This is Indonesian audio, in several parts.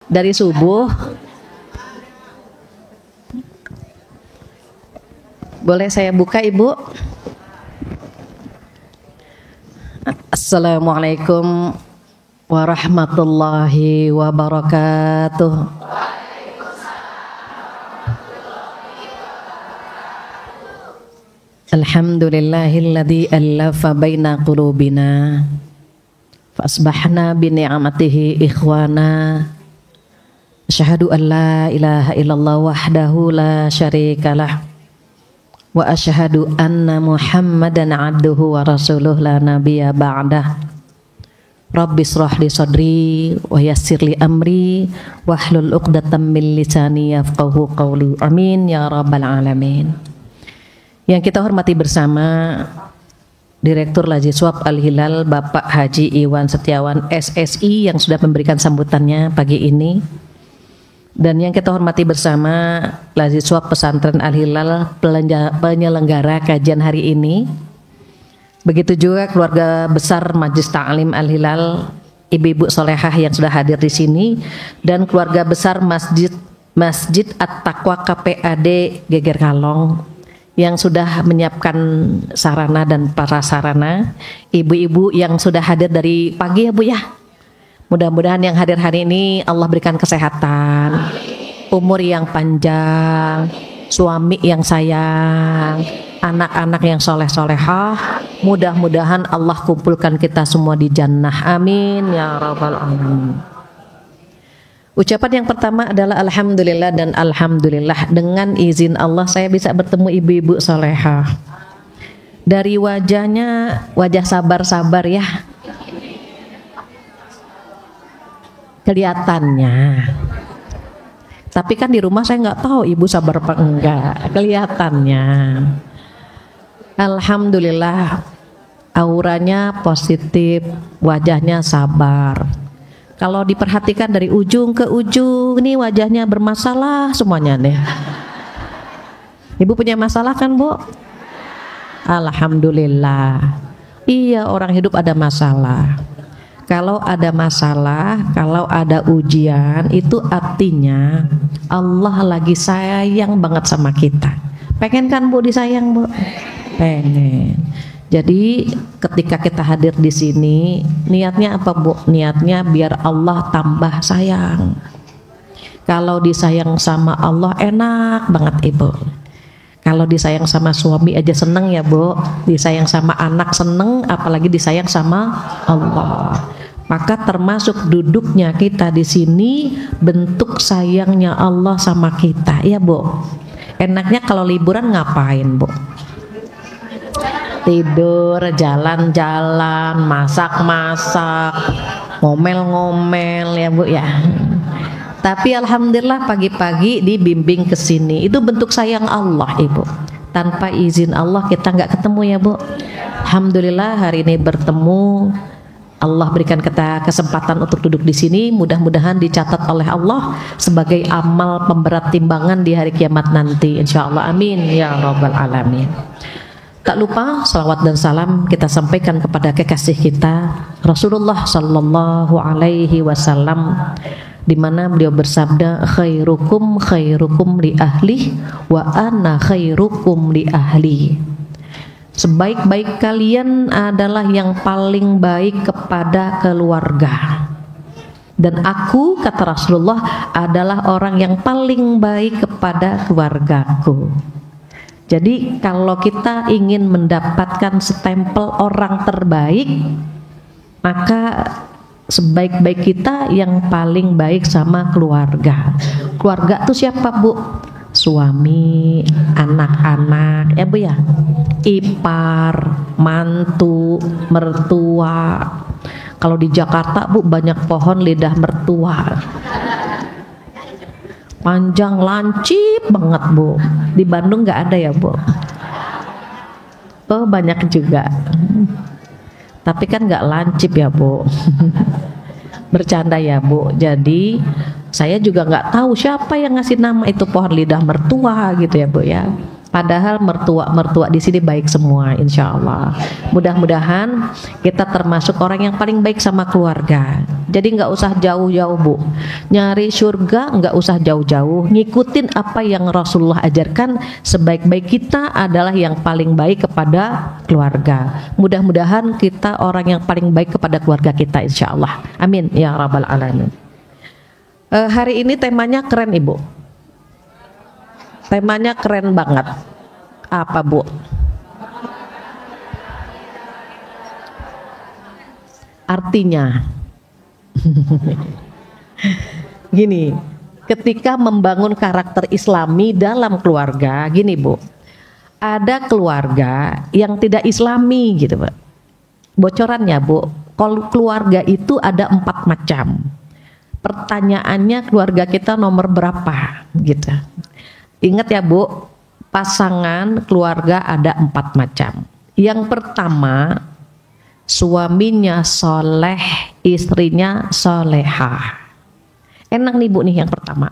Dari subuh. Boleh saya buka, Ibu? Assalamualaikum warahmatullahi wabarakatuh. Alhamdulillahilladzi allafa baina qulubina fa asbahna bi ni'matihi ikhwana. Asyhadu an la ilaha illallah wahdahu la syarikalah wa asyhadu anna Muhammadan abduhu wa rasuluh la nabiyya ba'dah. Rabbi shrah li sadri wa yassir li amri wahlul 'uqdatam min lisani yafqahu qawli. Amin ya rabbal alamin. Yang kita hormati bersama Direktur Lajiswab Al-Hilal Bapak Haji Iwan Setiawan SSI yang sudah memberikan sambutannya pagi ini. Dan yang kita hormati bersama Lajiswab Pesantren Al-Hilal penyelenggara kajian hari ini. Begitu juga keluarga besar Majelis Ta'lim Al-Hilal, ibu-ibu solehah yang sudah hadir di sini, dan keluarga besar Masjid At-Taqwa KPAD Geger Kalong yang sudah menyiapkan sarana dan prasarana, ibu-ibu yang sudah hadir dari pagi ya Bu ya. Mudah-mudahan yang hadir hari ini Allah berikan kesehatan, umur yang panjang, suami yang sayang, anak-anak yang soleh-solehah. Mudah-mudahan Allah kumpulkan kita semua di jannah. Amin ya rabbal alamin. Ucapan yang pertama adalah alhamdulillah dan alhamdulillah, dengan izin Allah saya bisa bertemu ibu-ibu solehah. Dari wajahnya, wajah sabar-sabar ya, kelihatannya. Tapi kan di rumah saya nggak tahu ibu sabar apa enggak, kelihatannya. Alhamdulillah, auranya positif, wajahnya sabar. Kalau diperhatikan dari ujung ke ujung, ini wajahnya bermasalah semuanya nih. Ibu punya masalah kan Bu? Alhamdulillah. Iya, orang hidup ada masalah. Kalau ada masalah, kalau ada ujian, itu artinya Allah lagi sayang banget sama kita. Pengen kan Bu disayang Bu? Pengen. Jadi ketika kita hadir di sini, niatnya apa Bu? Niatnya biar Allah tambah sayang. Kalau disayang sama Allah enak banget Ibu. Kalau disayang sama suami aja seneng ya Bu. Disayang sama anak seneng, apalagi disayang sama Allah. Maka termasuk duduknya kita di sini bentuk sayangnya Allah sama kita, ya Bu. Enaknya kalau liburan ngapain Bu? Tidur, jalan-jalan, masak-masak, ngomel-ngomel ya Bu ya. Tapi alhamdulillah pagi-pagi dibimbing ke sini, itu bentuk sayang Allah Ibu. Tanpa izin Allah kita nggak ketemu ya Bu. Alhamdulillah hari ini bertemu. Allah berikan kita kesempatan untuk duduk di sini. Mudah-mudahan dicatat oleh Allah sebagai amal pemberat timbangan di hari kiamat nanti. Insya Allah, amin ya rabbal alamin. Tak lupa salawat dan salam kita sampaikan kepada kekasih kita Rasulullah Sallallahu Alaihi Wasallam, di mana beliau bersabda, khairukum khairukum li ahli wa ana khairukum li ahli. Sebaik-baik kalian adalah yang paling baik kepada keluarga, dan aku, kata Rasulullah, adalah orang yang paling baik kepada keluargaku. Jadi kalau kita ingin mendapatkan stempel orang terbaik, maka sebaik-baik kita yang paling baik sama keluarga. Keluarga itu siapa Bu? Suami, anak-anak, ya Bu ya, ipar, mantu, mertua. Kalau di Jakarta Bu banyak pohon lidah mertua, panjang lancip banget Bu. Di Bandung nggak ada ya Bu? Oh banyak juga, tapi kan nggak lancip ya Bu. Bercanda ya Bu. Jadi saya juga nggak tahu siapa yang ngasih nama itu pohon lidah mertua gitu ya Bu ya. Padahal mertua di sini baik semua, insya Allah. Mudah-mudahan kita termasuk orang yang paling baik sama keluarga. Jadi nggak usah jauh-jauh Bu, nyari surga nggak usah jauh-jauh, ngikutin apa yang Rasulullah ajarkan. Sebaik-baik kita adalah yang paling baik kepada keluarga. Mudah-mudahan kita orang yang paling baik kepada keluarga kita, insya Allah. Amin ya rabbal alamin. Hari ini temanya keren Ibu. Temanya keren banget. Apa Bu? Artinya gini, ketika membangun karakter Islami dalam keluarga, gini Bu, ada keluarga yang tidak Islami gitu Pak. Bocorannya Bu, kalau keluarga itu ada 4 macam. Pertanyaannya, keluarga kita nomor berapa gitu. Ingat ya Bu, pasangan keluarga ada 4 macam. Yang pertama, suaminya soleh, istrinya solehah. Enak nih Bu nih yang pertama.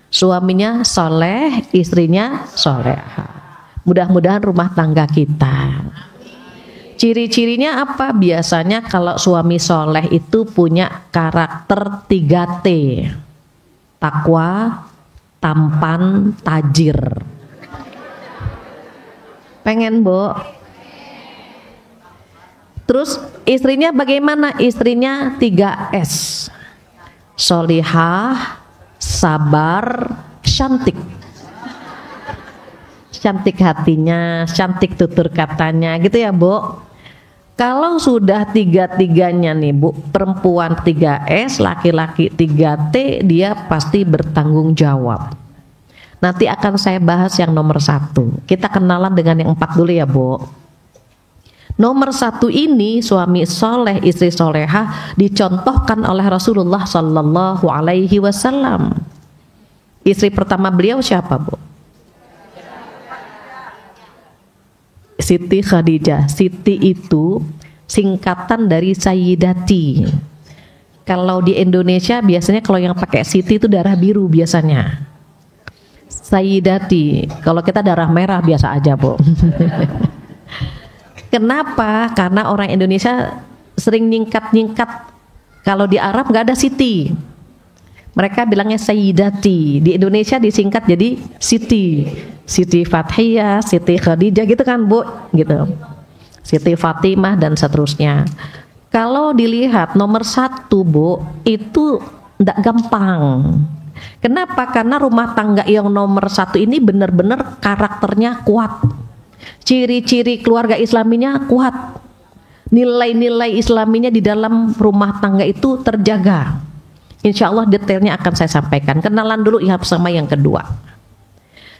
Suaminya soleh, istrinya solehah. Mudah-mudahan rumah tangga kita. Ciri-cirinya apa? Biasanya kalau suami soleh itu punya karakter 3T. Takwa, tampan, tajir. Pengen Bu? Terus istrinya bagaimana? Istrinya 3S. Solihah, sabar, cantik. Cantik hatinya, cantik tutur katanya, gitu ya Bu. Kalau sudah 3-3-nya nih Bu, perempuan 3S, laki-laki 3T, dia pasti bertanggung jawab. Nanti akan saya bahas yang nomor 1. Kita kenalan dengan yang 4 dulu ya Bu. Nomor 1 ini, suami soleh, istri solehah, dicontohkan oleh Rasulullah Sallallahu Alaihi Wasallam. Istri pertama beliau siapa Bu? Siti Khadijah. Siti itu singkatan dari Sayyidati. Kalau di Indonesia biasanya kalau yang pakai Siti itu darah biru biasanya. Sayyidati. Kalau kita darah merah biasa aja Bu. Kenapa? Karena orang Indonesia sering nyingkat-nyingkat. Kalau di Arab nggak ada Siti. Mereka bilangnya Sayyidati. Di Indonesia disingkat jadi Siti. Siti Fathiyah, Siti Khadijah gitu kan Bu, gitu. Siti Fatimah dan seterusnya. Kalau dilihat nomor 1 Bu, itu tidak gampang. Kenapa? Karena rumah tangga yang nomor 1 ini benar-benar karakternya kuat. Ciri-ciri keluarga Islaminya kuat. Nilai-nilai Islaminya di dalam rumah tangga itu terjaga. Insya Allah detailnya akan saya sampaikan. Kenalan dulu ya sama yang kedua.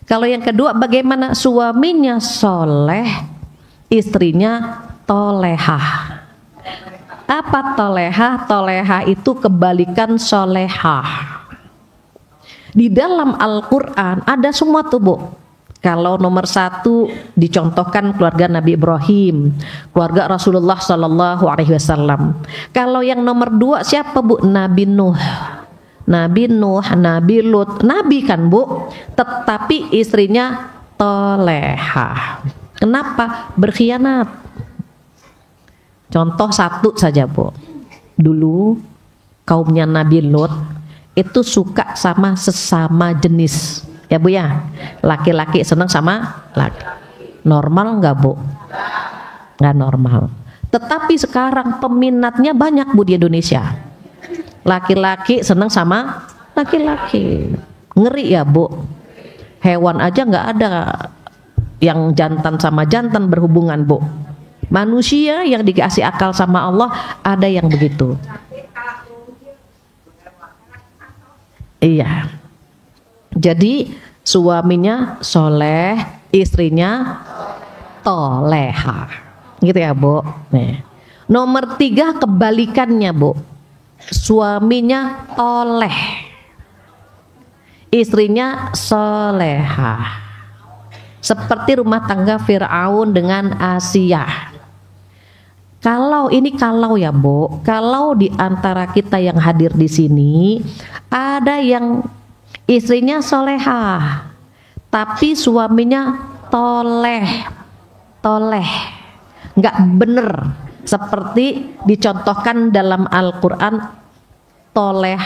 Kalau yang kedua bagaimana? Suaminya soleh, istrinya tolehah. Apa tolehah? Tolehah itu kebalikan solehah. Di dalam Al-Quran ada semua tuh Bu. Kalau nomor 1 dicontohkan keluarga Nabi Ibrahim, keluarga Rasulullah Sallallahu Alaihi Wasallam. Kalau yang nomor 2 siapa Bu? Nabi Nuh. Nabi Nuh, Nabi Lut, Nabi kan Bu, tetapi istrinya tolehah. Kenapa? Berkhianat. Contoh 1 saja Bu. Dulu kaumnya Nabi Lut itu suka sama sesama jenis, ya Bu ya. Laki-laki senang sama laki. Normal nggak Bu? Nggak normal. Tetapi sekarang peminatnya banyak Bu di Indonesia. Laki-laki senang sama laki-laki. Ngeri ya Bu. Hewan aja nggak ada yang jantan sama jantan berhubungan Bu. Manusia yang dikasih akal sama Allah ada yang begitu. Iya. Jadi suaminya soleh, istrinya tolehah. Gitu ya Bu. Nih. Nomor 3 kebalikannya Bu. Suaminya toleh, istrinya solehah. Seperti rumah tangga Fir'aun dengan Asia. Kalau ya Bu, kalau di antara kita yang hadir di sini ada yang istrinya solehah, tapi suaminya toleh, toleh, nggak bener seperti dicontohkan dalam Al-Quran. Toleh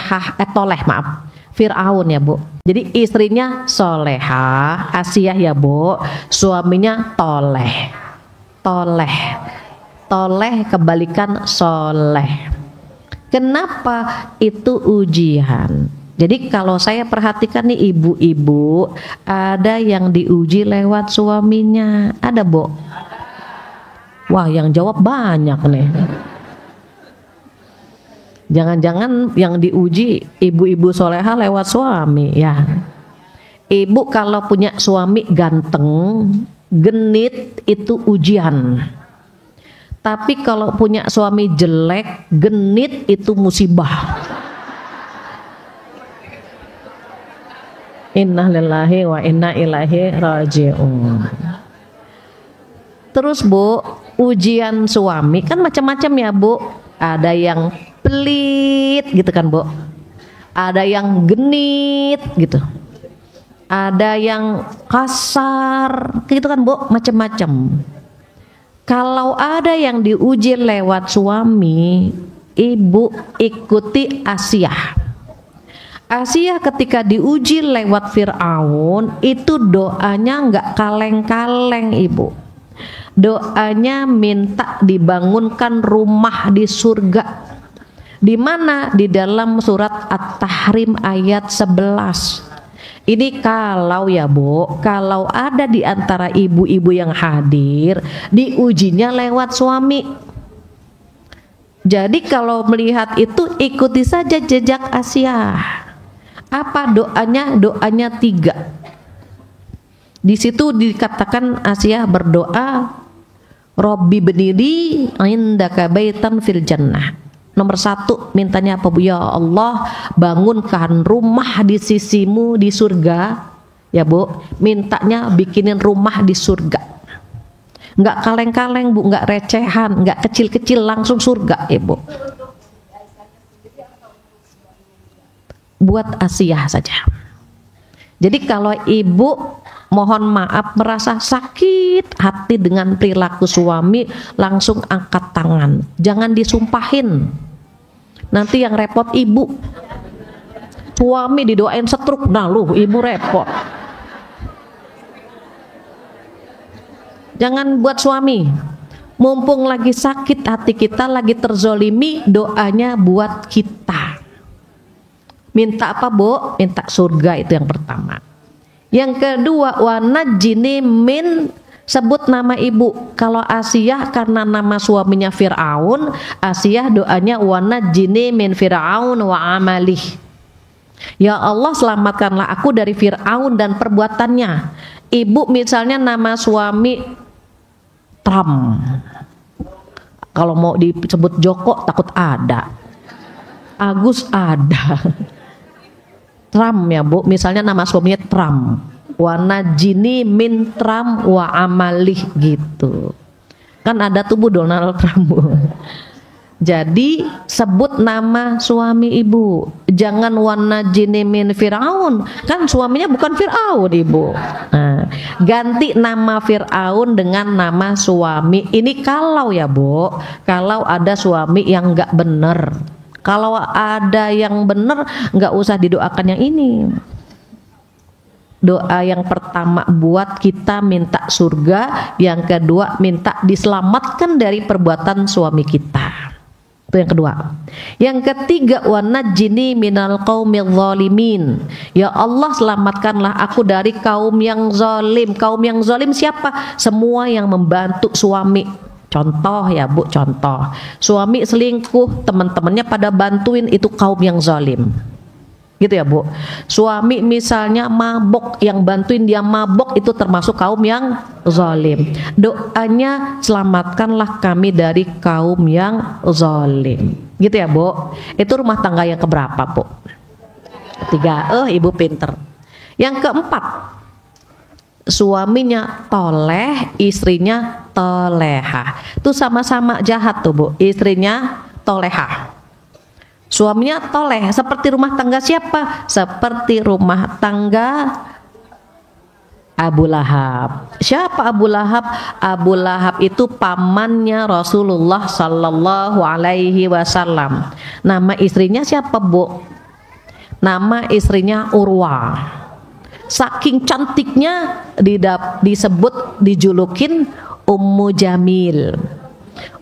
maaf, Fir'aun ya Bu. Jadi istrinya solehah, Asiyah ya Bu, suaminya toleh, toleh, toleh kebalikan soleh. Kenapa? Itu ujian. Jadi kalau saya perhatikan nih ibu-ibu, ada yang diuji lewat suaminya, ada Bu? Wah, yang jawab banyak nih. Jangan-jangan yang diuji ibu-ibu soleha lewat suami ya. Ibu kalau punya suami ganteng, genit itu ujian. Tapi kalau punya suami jelek, genit itu musibah. Inna lillahi wa inna ilaihi raji'un. Terus Bu, ujian suami kan macam-macam ya Bu. Ada yang pelit gitu kan Bu, ada yang genit gitu, ada yang kasar gitu kan Bu, macam-macam. Kalau ada yang diuji lewat suami, ibu ikuti Asiyah. Asiyah ketika diuji lewat Fir'aun, itu doanya nggak kaleng-kaleng Ibu. Doanya minta dibangunkan rumah di surga. Di mana? Di dalam surat At-Tahrim ayat 11. Ini kalau ya Bu, kalau ada di antara ibu-ibu yang hadir, diujinya lewat suami. Jadi kalau melihat itu, ikuti saja jejak Asiyah. Apa doanya? Doanya 3. Di situ dikatakan Asiyah berdoa, Robbi benili indaka baitan fil jannah. Nomor 1 mintanya apa Bu? Ya Allah, bangunkan rumah di sisimu di surga ya Bu. Mintanya bikinin rumah di surga, nggak kaleng-kaleng Bu, nggak recehan, nggak kecil-kecil, langsung surga Ibu. Buat Asiyah saja. Jadi kalau ibu mohon maaf merasa sakit hati dengan perilaku suami, langsung angkat tangan, jangan disumpahin. Nanti yang repot ibu. Suami didoain setruk, nah lu ibu repot. Jangan buat suami. Mumpung lagi sakit hati kita, lagi terzolimi, doanya buat kita. Minta apa Bu? Minta surga, itu yang pertama. Yang kedua, wa najjini min, sebut nama ibu. Kalau Asiyah karena nama suaminya Fir'aun, Asiyah doanya wa najjini min Fir'aun wa amalih. Ya Allah, selamatkanlah aku dari Fir'aun dan perbuatannya. Ibu misalnya nama suami Trump. Kalau mau disebut Joko takut ada. Agus ada. Trump ya Bu, misalnya nama suaminya Trump. Wa najjini min Trump wa amalih gitu. Kan ada tubuh Donald Trump Bu. Jadi sebut nama suami ibu. Jangan wa najjini min Fir'aun. Kan suaminya bukan Fir'aun Ibu. Nah, ganti nama Fir'aun dengan nama suami. Ini kalau ya Bu, kalau ada suami yang nggak bener. Kalau ada yang bener, nggak usah didoakan yang ini. Doa yang pertama buat kita minta surga, yang kedua minta diselamatkan dari perbuatan suami kita. Itu yang kedua. Yang ketiga, wa najjini minal qaumil zalimin. Ya Allah, selamatkanlah aku dari kaum yang zalim. Kaum yang zalim siapa? Semua yang membantu suami. Contoh ya Bu, contoh. Suami selingkuh, teman-temannya pada bantuin, itu kaum yang zalim. Gitu ya Bu. Suami misalnya mabok, yang bantuin dia mabok, itu termasuk kaum yang zalim. Doanya, selamatkanlah kami dari kaum yang zalim. Gitu ya Bu. Itu rumah tangga yang keberapa Bu? 3. Ibu pinter. Yang keempat, suaminya toleh, istrinya toleha. Itu sama-sama jahat tuh Bu. Istrinya toleha, suaminya toleh. Seperti rumah tangga siapa? Seperti rumah tangga Abu Lahab. Siapa Abu Lahab? Abu Lahab itu pamannya Rasulullah Sallallahu Alaihi Wasallam. Nama istrinya siapa, Bu? Nama istrinya Urwa. Saking cantiknya disebut, dijulukin Ummu Jamil.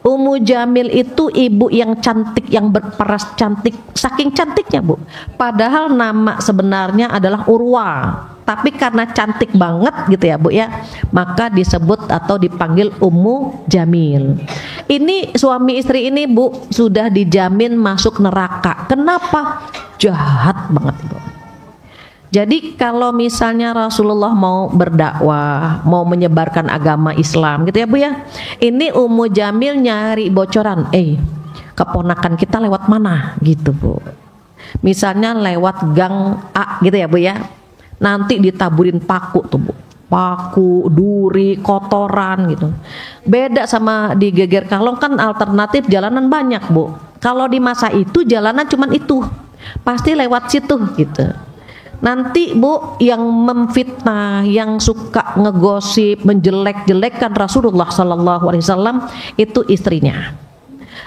Ummu Jamil itu ibu yang cantik, yang berperas cantik, saking cantiknya, Bu. Padahal nama sebenarnya adalah Urwa, tapi karena cantik banget gitu ya, Bu ya, maka disebut atau dipanggil Ummu Jamil. Ini suami istri ini, Bu, sudah dijamin masuk neraka. Kenapa? Jahat banget, Bu. Jadi kalau misalnya Rasulullah mau berdakwah, mau menyebarkan agama Islam gitu ya, Bu ya, ini Ummu Jamil nyari bocoran, keponakan kita lewat mana gitu, Bu. Misalnya lewat gang A gitu ya, Bu ya, nanti ditaburin paku tuh, Bu, paku, duri, kotoran gitu. Beda sama di Geger Kalong, kan alternatif jalanan banyak, Bu. Kalau di masa itu jalanan cuman itu, pasti lewat situ gitu. Nanti, Bu, yang memfitnah, yang suka ngegosip, menjelek-jelekkan Rasulullah Sallallahu Alaihi Wasallam itu istrinya.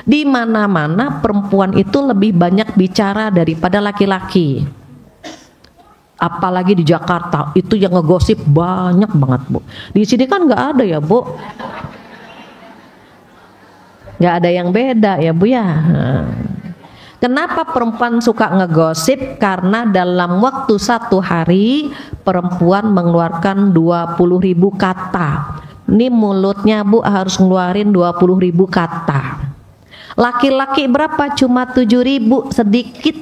Di mana-mana perempuan itu lebih banyak bicara daripada laki-laki. Apalagi di Jakarta itu yang ngegosip banyak banget, Bu. Di sini kan nggak ada ya, Bu. Nggak ada yang beda ya, Bu ya. Kenapa perempuan suka ngegosip? Karena dalam waktu satu hari perempuan mengeluarkan 20.000 kata. Ini mulutnya, Bu, harus ngeluarin 20.000 kata. Laki-laki berapa? Cuma 7.000, sedikit.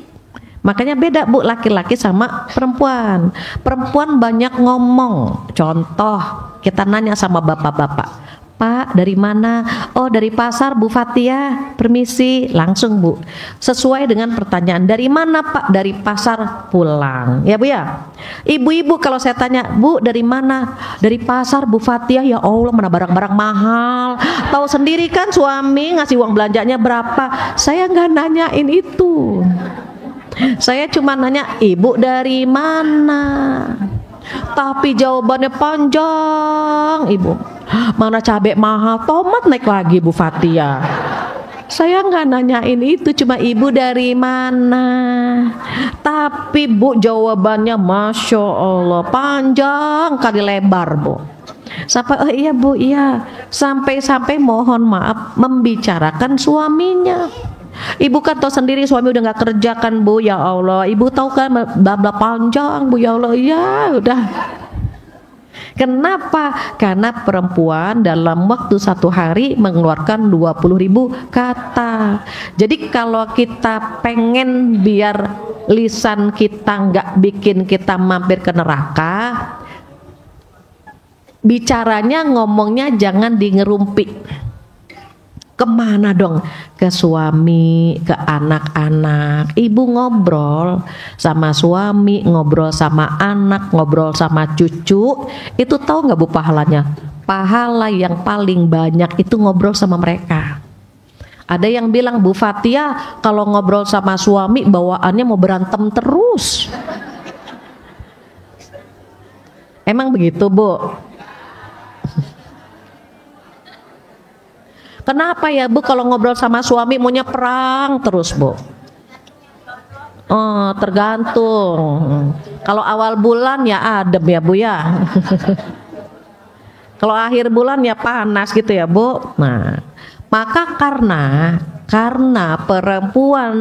Makanya beda, Bu, laki-laki sama perempuan. Perempuan banyak ngomong. Contoh, kita nanya sama bapak-bapak, Pak, dari mana? Oh, dari pasar, Bu Fatia. Permisi, langsung, Bu. Sesuai dengan pertanyaan, dari mana, Pak? Dari pasar, pulang. Ya, Bu ya. Ibu-ibu kalau saya tanya, Bu, dari mana? Dari pasar, Bu Fatia. Ya Allah, mana barang-barang mahal. Tahu sendiri kan suami ngasih uang belanjanya berapa. Saya nggak nanyain itu. Saya cuma nanya, Ibu dari mana? Tapi jawabannya panjang, Ibu. Mana cabai mahal, tomat naik lagi, Bu Fatia. Saya nggak nanyain itu, cuma Ibu dari mana. Tapi, Bu, jawabannya Masya Allah panjang kali lebar, Bu. Sampai, oh iya, Bu, iya. Sampai mohon maaf membicarakan suaminya. Ibu kan tahu sendiri suami udah nggak kerja kan, Bu, ya Allah. Ibu tahu kan bla panjang, Bu, ya Allah. Ya udah. Kenapa? Karena perempuan dalam waktu satu hari mengeluarkan 20.000 kata. Jadi kalau kita pengen biar lisan kita nggak bikin kita mampir ke neraka, bicaranya, ngomongnya jangan di ngerumpi. Kemana dong? Ke suami, ke anak-anak. Ibu ngobrol sama suami, ngobrol sama anak, ngobrol sama cucu. Itu tahu nggak, Bu, pahalanya? Pahala yang paling banyak itu ngobrol sama mereka. Ada yang bilang, Bu Fatia kalau ngobrol sama suami bawaannya mau berantem terus. Emang begitu, Bu? Kenapa ya, Bu, kalau ngobrol sama suami maunya perang terus, Bu? Oh, tergantung. Kalau awal bulan ya adem ya, Bu ya. Kalau akhir bulan ya panas gitu ya, Bu. Nah, maka karena perempuan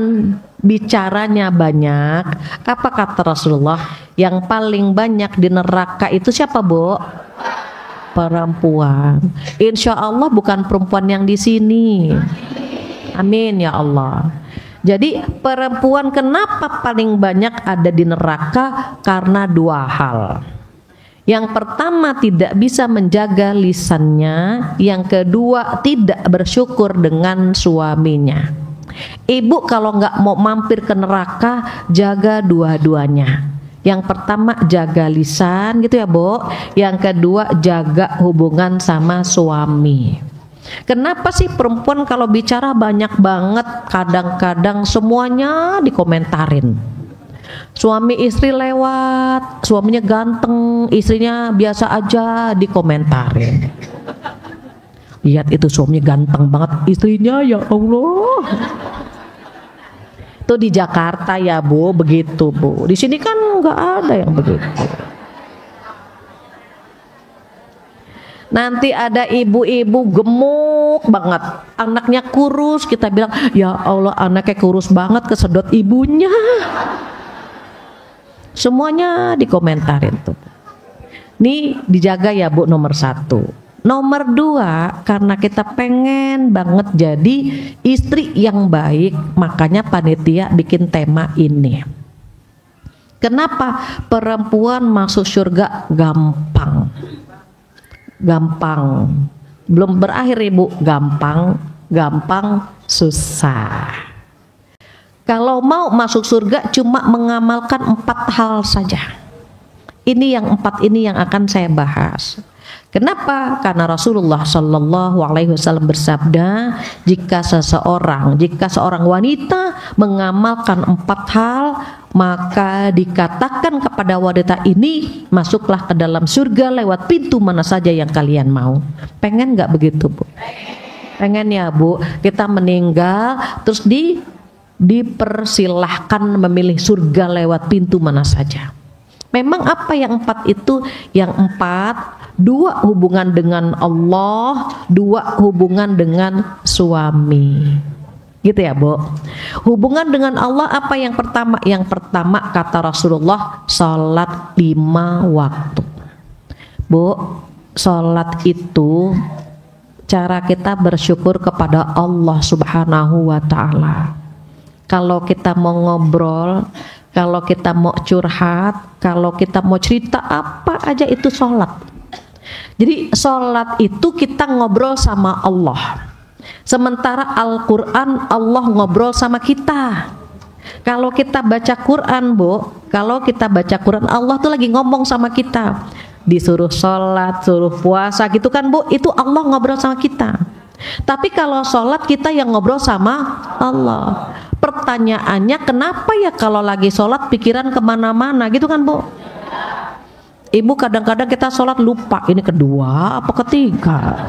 bicaranya banyak, apa kata Rasulullah? Yang paling banyak di neraka itu siapa, Bu? Perempuan. Insya Allah bukan perempuan yang di sini. Amin ya Allah. Jadi perempuan kenapa paling banyak ada di neraka? Karena dua hal. Yang pertama, tidak bisa menjaga lisannya. Yang kedua, tidak bersyukur dengan suaminya. Ibu kalau nggak mau mampir ke neraka, jaga dua-duanya. Yang pertama jaga lisan gitu ya, Bu. Yang kedua jaga hubungan sama suami. Kenapa sih perempuan kalau bicara banyak banget, kadang-kadang semuanya dikomentarin. Suami istri lewat, suaminya ganteng, istrinya biasa aja, dikomentarin. Lihat itu suaminya ganteng banget, istrinya ya Allah. Itu di Jakarta ya Bu, begitu Bu. Di sini kan nggak ada yang begitu. Nanti ada ibu-ibu gemuk banget, anaknya kurus, kita bilang ya Allah anaknya kurus banget, kesedot ibunya. Semuanya dikomentarin tuh. Nih dijaga ya Bu, nomor 1. Nomor 2, karena kita pengen banget jadi istri yang baik, makanya panitia bikin tema ini. Kenapa perempuan masuk surga gampang? Gampang. Belum berakhir Ibu, gampang susah. Kalau mau masuk surga cuma mengamalkan 4 hal saja. Ini yang 4 ini yang akan saya bahas. Kenapa? Karena Rasulullah Shallallahu Alaihi Wasallam bersabda, jika seorang wanita mengamalkan 4 hal, maka dikatakan kepada wanita ini, masuklah ke dalam surga lewat pintu mana saja yang kalian mau. Pengen nggak begitu Bu? Pengen ya Bu, kita meninggal terus dipersilahkan memilih surga lewat pintu mana saja. Memang apa yang 4 itu? Yang 4, 2 hubungan dengan Allah, 2 hubungan dengan suami. Gitu ya Bu. Hubungan dengan Allah apa yang pertama? Yang pertama kata Rasulullah, sholat 5 waktu. Bu, sholat itu cara kita bersyukur kepada Allah Subhanahu wa ta'ala. Kalau kita mau ngobrol, kalau kita mau curhat, kalau kita mau cerita apa aja itu sholat. Jadi sholat itu kita ngobrol sama Allah. Sementara Al-Quran Allah ngobrol sama kita. Kalau kita baca Quran Bu, kalau kita baca Quran Allah tuh lagi ngomong sama kita. Disuruh sholat, suruh puasa gitu kan Bu, itu Allah ngobrol sama kita. Tapi kalau sholat kita yang ngobrol sama Allah. Pertanyaannya kenapa ya kalau lagi sholat pikiran kemana-mana gitu kan Bu? Ibu kadang-kadang kita sholat lupa ini kedua apa ketiga.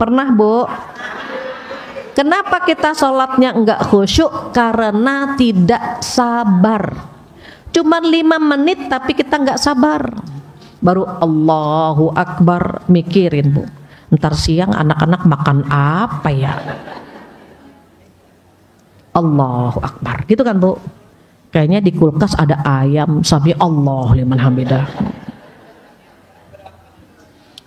Pernah Bu? Kenapa kita sholatnya enggak khusyuk? Karena tidak sabar. Cuman 5 menit tapi kita enggak sabar. Baru Allahu Akbar mikirin Bu. Ntar siang anak-anak makan apa ya? Allahu Akbar gitu kan Bu. Kayaknya di kulkas ada ayam, sami Allah liman hamidah.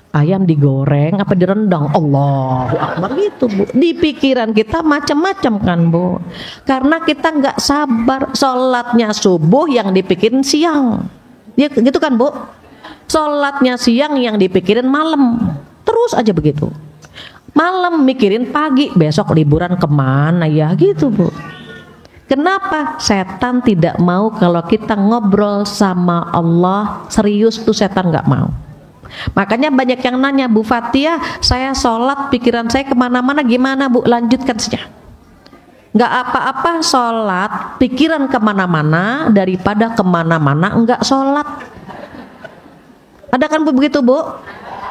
Ayam digoreng apa direndang, Allahu Akbar gitu Bu. Di pikiran kita macam-macam kan Bu. Karena kita nggak sabar. Sholatnya subuh yang dipikirin siang ya, gitu kan Bu. Sholatnya siang yang dipikirin malam. Terus aja begitu. Malam mikirin pagi, besok liburan kemana ya gitu Bu. Kenapa? Setan tidak mau kalau kita ngobrol sama Allah serius tuh, setan nggak mau. Makanya banyak yang nanya, Bu Fatia, saya sholat pikiran saya kemana-mana, gimana Bu? Lanjutkan saja. Nggak apa-apa sholat pikiran kemana-mana daripada kemana-mana nggak sholat. Ada kan Bu begitu Bu?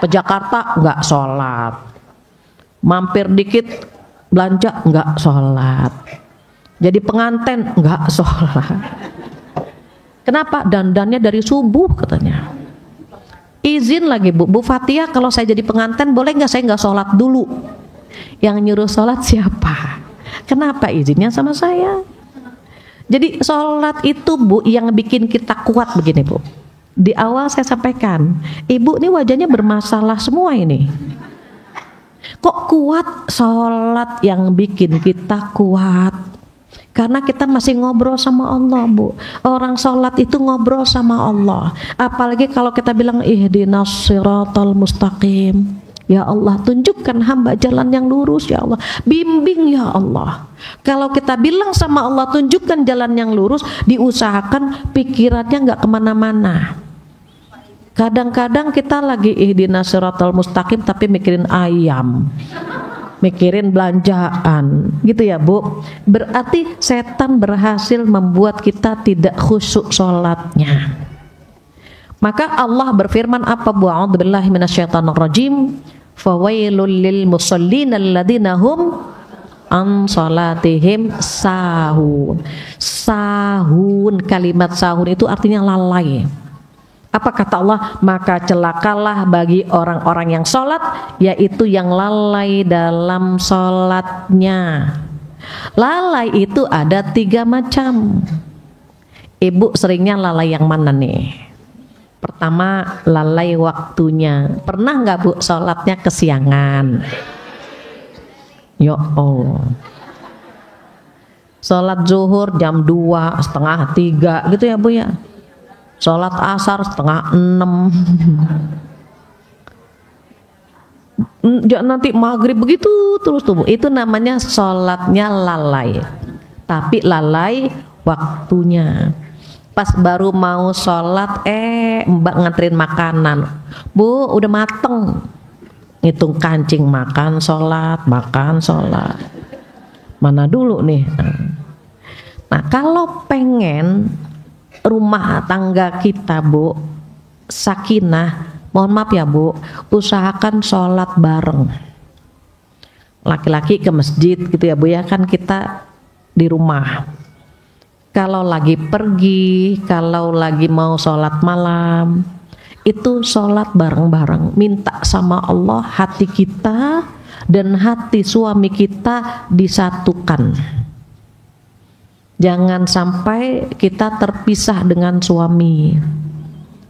Ke Jakarta nggak sholat, mampir dikit belanja nggak sholat, jadi penganten nggak sholat. Kenapa? Dandannya dari subuh katanya. Izin lagi Bu Fatia, kalau saya jadi pengantin boleh nggak saya nggak sholat dulu? Yang nyuruh sholat siapa? Kenapa izinnya sama saya? Jadi sholat itu Bu yang bikin kita kuat begini Bu. Di awal saya sampaikan, Ibu ini wajahnya bermasalah semua ini. Kok kuat? Sholat yang bikin kita kuat. Karena kita masih ngobrol sama Allah Bu. Orang sholat itu ngobrol sama Allah. Apalagi kalau kita bilang ihdinas siratal mustaqim. Ya Allah, tunjukkan hamba jalan yang lurus ya Allah. Bimbing ya Allah. Kalau kita bilang sama Allah tunjukkan jalan yang lurus, diusahakan pikirannya nggak kemana-mana. Kadang-kadang kita lagi ihdinas siratal mustaqim tapi mikirin ayam, mikirin belanjaan, gitu ya Bu. Berarti setan berhasil membuat kita tidak khusyuk sholatnya. Maka Allah berfirman apa Bu? A'udzubillahi minasyaitonirrajim. Fawailul lil musallin alladzina hum an salatihim sahun. Sahun, kalimat sahun itu artinya lalai. Apa kata Allah? Maka celakalah bagi orang-orang yang sholat, yaitu yang lalai dalam sholatnya. Lalai itu ada 3 macam. Ibu seringnya lalai yang mana nih? Pertama, lalai waktunya. Pernah nggak Bu sholatnya kesiangan? Ya Allah. Sholat zuhur jam 2, setengah 3 gitu ya Bu ya. Sholat asar setengah 6. Nanti maghrib begitu terus tuh Bu. Itu namanya sholatnya lalai. Tapi lalai waktunya. Pas baru mau sholat Mbak nganterin makanan. Bu udah mateng. Ngitung kancing makan sholat. Mana dulu nih. Nah kalau pengen rumah tangga kita Bu sakinah, mohon maaf ya Bu, usahakan sholat bareng. Laki-laki ke masjid gitu ya Bu ya, kan kita di rumah. Kalau lagi pergi, kalau lagi mau sholat malam, itu sholat bareng-bareng. Minta sama Allah hati kita dan hati suami kita disatukan. Jangan sampai kita terpisah dengan suami.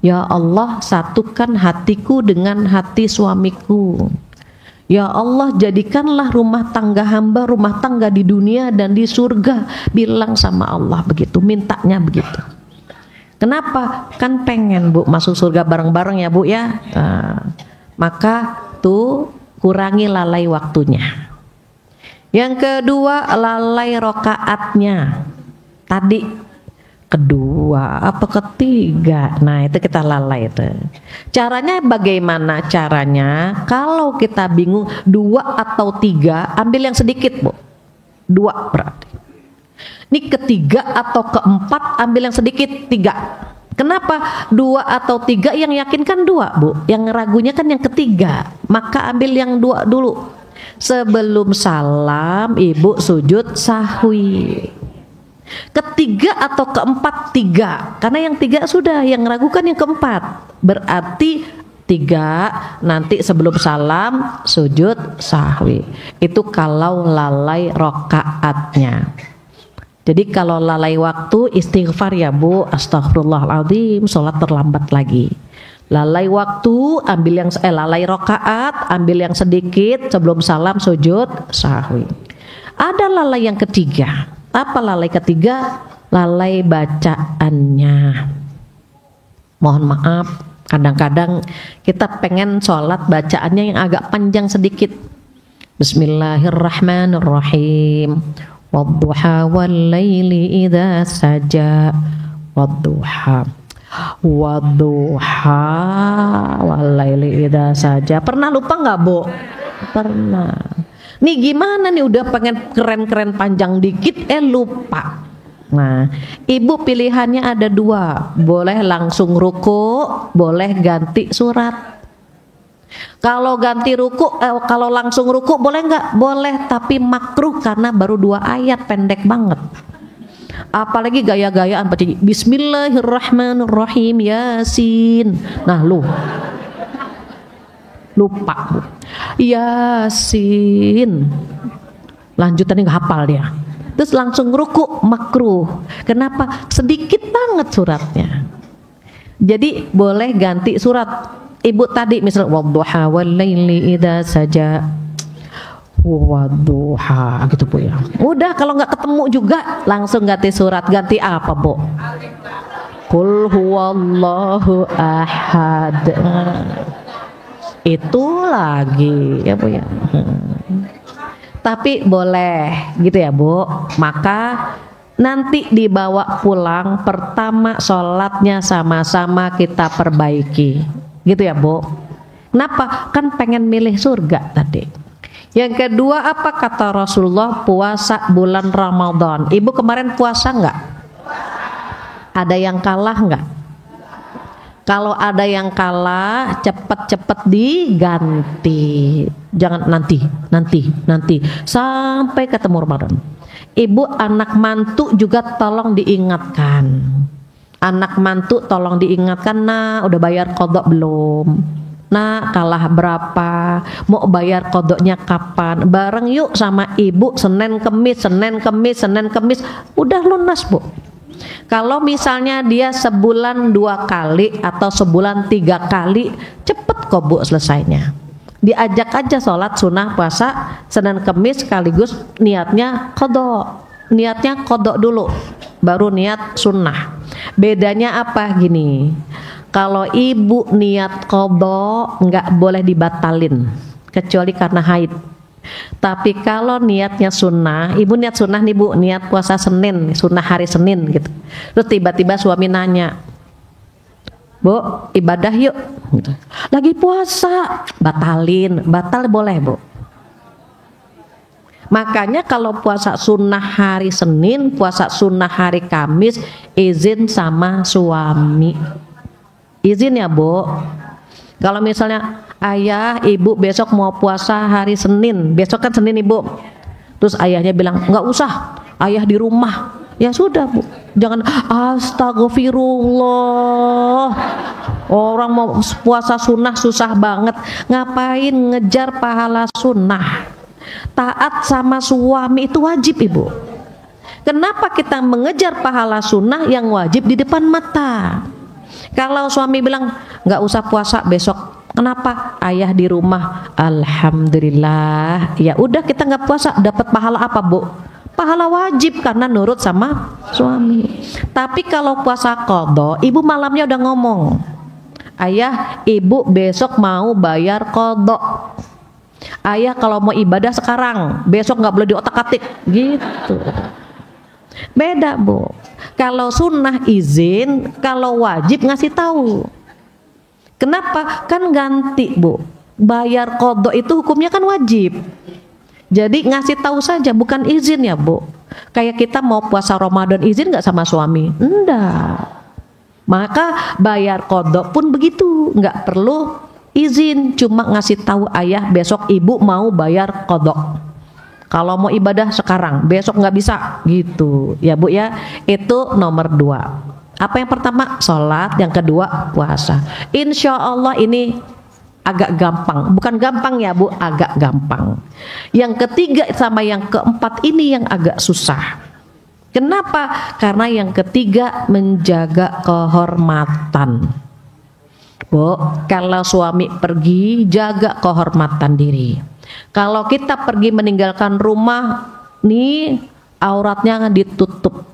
Ya Allah, satukan hatiku dengan hati suamiku. Ya Allah, jadikanlah rumah tangga hamba rumah tangga di dunia dan di surga. Bilang sama Allah begitu, mintanya begitu. Kenapa? Kan pengen Bu masuk surga bareng-bareng ya Bu ya. Maka tuh kurangi lalai waktunya. Yang kedua, lalai rokaatnya. Tadi kedua apa ketiga, nah itu kita lalai itu. Caranya bagaimana caranya? Kalau kita bingung 2 atau 3, ambil yang sedikit Bu. 2 berarti. Ini ketiga atau keempat, ambil yang sedikit 3. Kenapa? 2 atau 3 yang yakin kan 2 Bu. Yang ragunya kan yang ketiga. Maka ambil yang 2 dulu. Sebelum salam Ibu sujud sahwi. Ketiga atau keempat 3, karena yang 3 sudah, yang ragu kan yang keempat. Berarti 3 nanti sebelum salam sujud sahwi. Itu kalau lalai rokaatnya. Jadi kalau lalai waktu istighfar ya Bu, astagfirullahaladzim, sholat terlambat lagi. Lalai waktu ambil yang lalai rokaat, ambil yang sedikit sebelum salam sujud sahwi. Ada lalai yang ketiga. Apa lalai ketiga? Lalai bacaannya. Mohon maaf, kadang-kadang kita pengen sholat bacaannya yang agak panjang sedikit. Bismillahirrahmanirrahim. Wadduha wal laili idza saja. Wadduha wal laili idza saja. Pernah lupa nggak Bu? Pernah. Nih gimana nih udah pengen keren-keren panjang dikit lupa. Nah, Ibu pilihannya ada 2. Boleh langsung ruku, boleh ganti surat. Kalau ganti ruku, kalau langsung ruku boleh nggak? Boleh, tapi makruh karena baru 2 ayat, pendek banget. Apalagi gaya-gayaan baca Bismillahirrahmanirrahim Yasin. Nah lupa Bu. Yasin. Lanjutannya nggak hafal dia. Terus langsung ruku, makruh. Kenapa? Sedikit banget suratnya. Jadi boleh ganti surat. Ibu tadi misalnya wadduha wal laili idza saja. Wadduha gitu Bu ya. Udah kalau nggak ketemu juga langsung ganti surat. Ganti apa Bu? Qul huwallahu ahad. Itu lagi ya Bu ya. Tapi boleh gitu ya Bu. Maka nanti dibawa pulang, pertama sholatnya sama-sama kita perbaiki gitu ya Bu. Kenapa? Kan pengen milih surga tadi. Yang kedua apa kata Rasulullah? Puasa bulan Ramadan. Ibu kemarin puasa nggak? Ada yang kalah nggak? Kalau ada yang kalah, cepet-cepet diganti. Jangan nanti sampai ketemu Ramadan. Ibu anak mantu juga tolong diingatkan. Anak mantu tolong diingatkan, nah udah bayar kodok belum? Nah kalah berapa? Mau bayar kodoknya kapan? Bareng yuk sama ibu Senin Kemis. Udah lunas bu. Kalau misalnya dia sebulan 2 kali atau sebulan 3 kali, cepet kok bu selesainya. Diajak aja sholat sunnah puasa Senin Kemis sekaligus niatnya kodok. Niatnya kodok dulu, baru niat sunnah. Bedanya apa gini? Kalau ibu niat kodok nggak boleh dibatalin kecuali karena haid. Tapi kalau niatnya sunnah, ibu niat sunnah nih bu, niat puasa Senin, sunnah hari Senin gitu. Terus tiba-tiba suami nanya, bu ibadah yuk, gitu. Lagi puasa, batal boleh bu. Makanya kalau puasa sunnah hari Senin, puasa sunnah hari Kamis, izin sama suami. Izin ya bu. Kalau misalnya ayah ibu besok mau puasa hari Senin, besok kan Senin ibu, terus ayahnya bilang nggak usah, ayah di rumah, ya sudah bu, jangan astagfirullah, orang mau puasa sunnah susah banget, ngapain ngejar pahala sunnah? Taat sama suami itu wajib ibu. Kenapa kita mengejar pahala sunnah yang wajib di depan mata? Kalau suami bilang nggak usah puasa besok, kenapa? Ayah di rumah, alhamdulillah. Ya udah kita nggak puasa, dapat pahala apa bu? Pahala wajib karena nurut sama suami. Tapi kalau puasa qadha, ibu malamnya udah ngomong, ayah ibu besok mau bayar qadha. Ayah kalau mau ibadah sekarang, besok nggak boleh diotak-atik, gitu. Beda bu. Kalau sunnah izin, kalau wajib ngasih tahu. Kenapa? Kan ganti bu. Bayar qadha itu hukumnya kan wajib. Jadi ngasih tahu saja, bukan izin ya bu. Kayak kita mau puasa Ramadan izin nggak sama suami? Enggak. Maka bayar qadha pun begitu, nggak perlu izin, cuma ngasih tahu ayah besok ibu mau bayar qadha. Kalau mau ibadah sekarang, besok nggak bisa, gitu ya bu ya. Itu nomor 2. Apa yang pertama? Sholat. Yang kedua puasa. Insya Allah ini agak gampang, bukan gampang ya bu, agak gampang. Yang ketiga sama yang keempat ini yang agak susah. Kenapa? Karena yang ketiga menjaga kehormatan. Bu, kalau suami pergi, jaga kehormatan diri. Kalau kita pergi meninggalkan rumah, nih auratnya ditutup.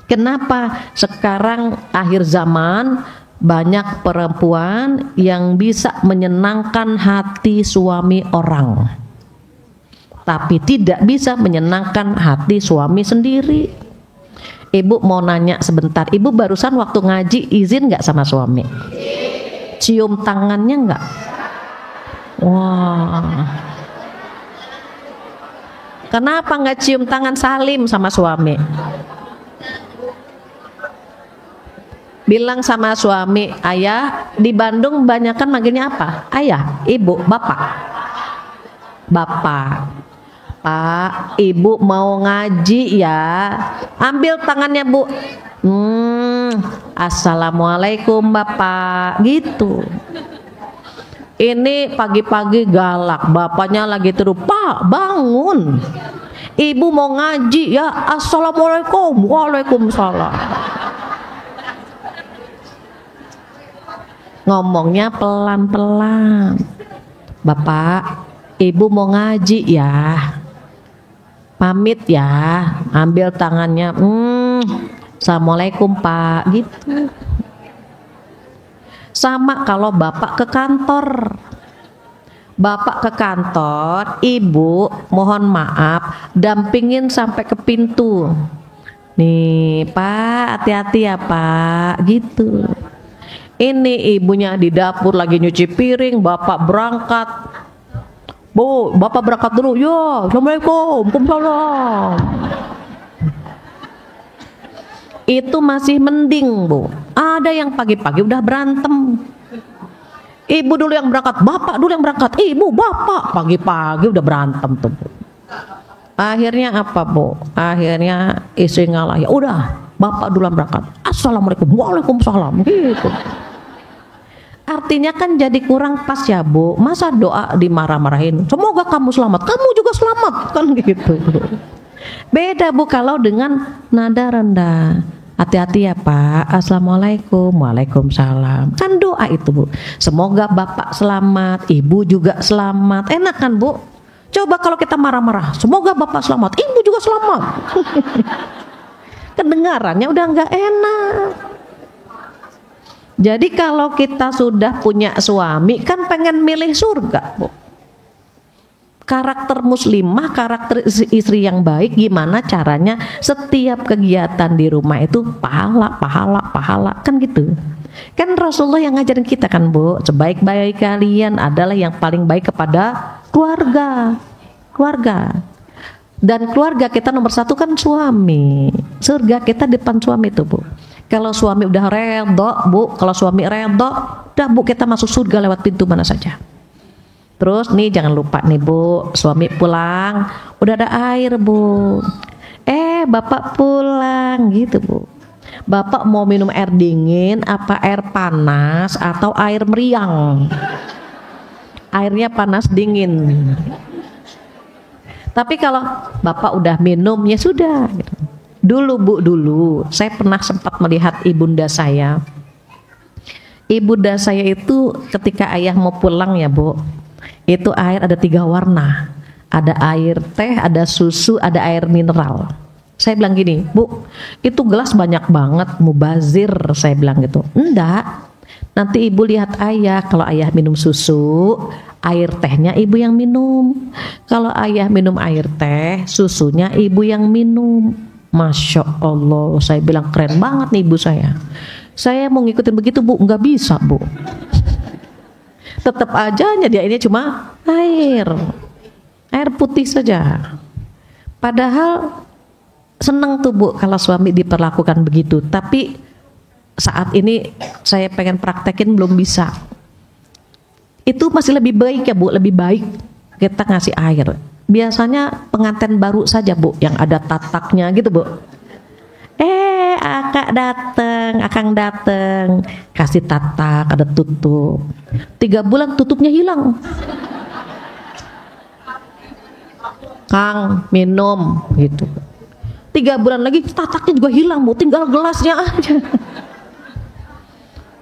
Kenapa? Sekarang akhir zaman banyak perempuan yang bisa menyenangkan hati suami orang, tapi tidak bisa menyenangkan hati suami sendiri. Ibu mau nanya sebentar, ibu barusan waktu ngaji izin nggak sama suami? Cium tangannya nggak? Wah, kenapa nggak cium tangan salim sama suami? Bilang sama suami, ayah di Bandung banyakan manggilnya apa? Ayah, ibu, bapak. Bapak. Pak, ibu mau ngaji ya. Ambil tangannya bu. Assalamualaikum bapak. Gitu. Ini pagi-pagi galak, bapaknya lagi terus, Pak bangun, ibu mau ngaji ya. Assalamualaikum. Waalaikumsalam. Ngomongnya pelan-pelan. Bapak, ibu mau ngaji ya, pamit ya. Ambil tangannya, Assalamualaikum pak, gitu. Sama kalau bapak ke kantor. Bapak ke kantor, ibu mohon maaf dampingin sampai ke pintu. Nih pak, hati-hati ya pak, gitu. Ini ibunya di dapur lagi nyuci piring, bapak berangkat. Bu, bapak berangkat dulu. Ya, assalamualaikum, waalaikumsalam. Itu masih mending, Bu. Ada yang pagi-pagi udah berantem. Ibu dulu yang berangkat, bapak dulu yang berangkat. Ibu, bapak, pagi-pagi udah berantem tuh, Bu. Akhirnya apa, Bu? Akhirnya istri ngalah. Ya udah, bapak dulu yang berangkat. Assalamualaikum, waalaikumsalam, gitu. Artinya kan jadi kurang pas ya, Bu. Masa doa dimarah-marahin? Semoga kamu selamat, kamu juga selamat, kan gitu. Beda, Bu, kalau dengan nada rendah. Hati-hati ya, Pak. Assalamualaikum, waalaikumsalam. Kan doa itu, Bu. Semoga bapak selamat, ibu juga selamat. Enak kan, Bu? Coba kalau kita marah-marah, semoga bapak selamat, ibu juga selamat. Kedengarannya udah nggak enak. Jadi kalau kita sudah punya suami, kan pengen milih surga, Bu. Karakter muslimah, karakter istri yang baik, gimana caranya setiap kegiatan di rumah itu pahala, kan gitu. Kan Rasulullah yang ngajarin kita kan, Bu, sebaik-baik kalian adalah yang paling baik kepada keluarga. Dan keluarga kita nomor satu kan suami. Surga kita depan suami itu, Bu. Kalau suami udah redho, Bu, kalau suami redho, udah, Bu, kita masuk surga lewat pintu mana saja. Terus nih jangan lupa nih, Bu, suami pulang udah ada air, Bu. Bapak pulang gitu, Bu. Bapak mau minum air dingin apa air panas atau air meriang? Airnya panas dingin. Tapi kalau Bapak udah minum ya sudah gitu. Dulu, Bu, saya pernah sempat melihat ibunda saya. Ibunda saya itu ketika ayah mau pulang ya, Bu, itu air ada 3 warna. Ada air teh, ada susu, ada air mineral. Saya bilang gini, Bu, itu gelas banyak banget, mubazir, saya bilang gitu. Enggak, nanti ibu lihat ayah, kalau ayah minum susu, air tehnya ibu yang minum. Kalau ayah minum air teh, susunya ibu yang minum. Masya Allah, saya bilang keren banget nih ibu saya. Saya mau ngikutin begitu, Bu, nggak bisa, Bu. Tetap aja nyediainnya cuma air putih saja. Padahal seneng tuh, Bu, kalau suami diperlakukan begitu. Tapi saat ini saya pengen praktekin belum bisa. Itu masih lebih baik ya, Bu, lebih baik kita ngasih air. Biasanya pengantin baru saja, Bu, yang ada tataknya gitu, Bu. Akang dateng, kasih tatak, ada tutup. 3 bulan tutupnya hilang. Kang, minum gitu. 3 bulan lagi tataknya juga hilang, Bu, tinggal gelasnya aja.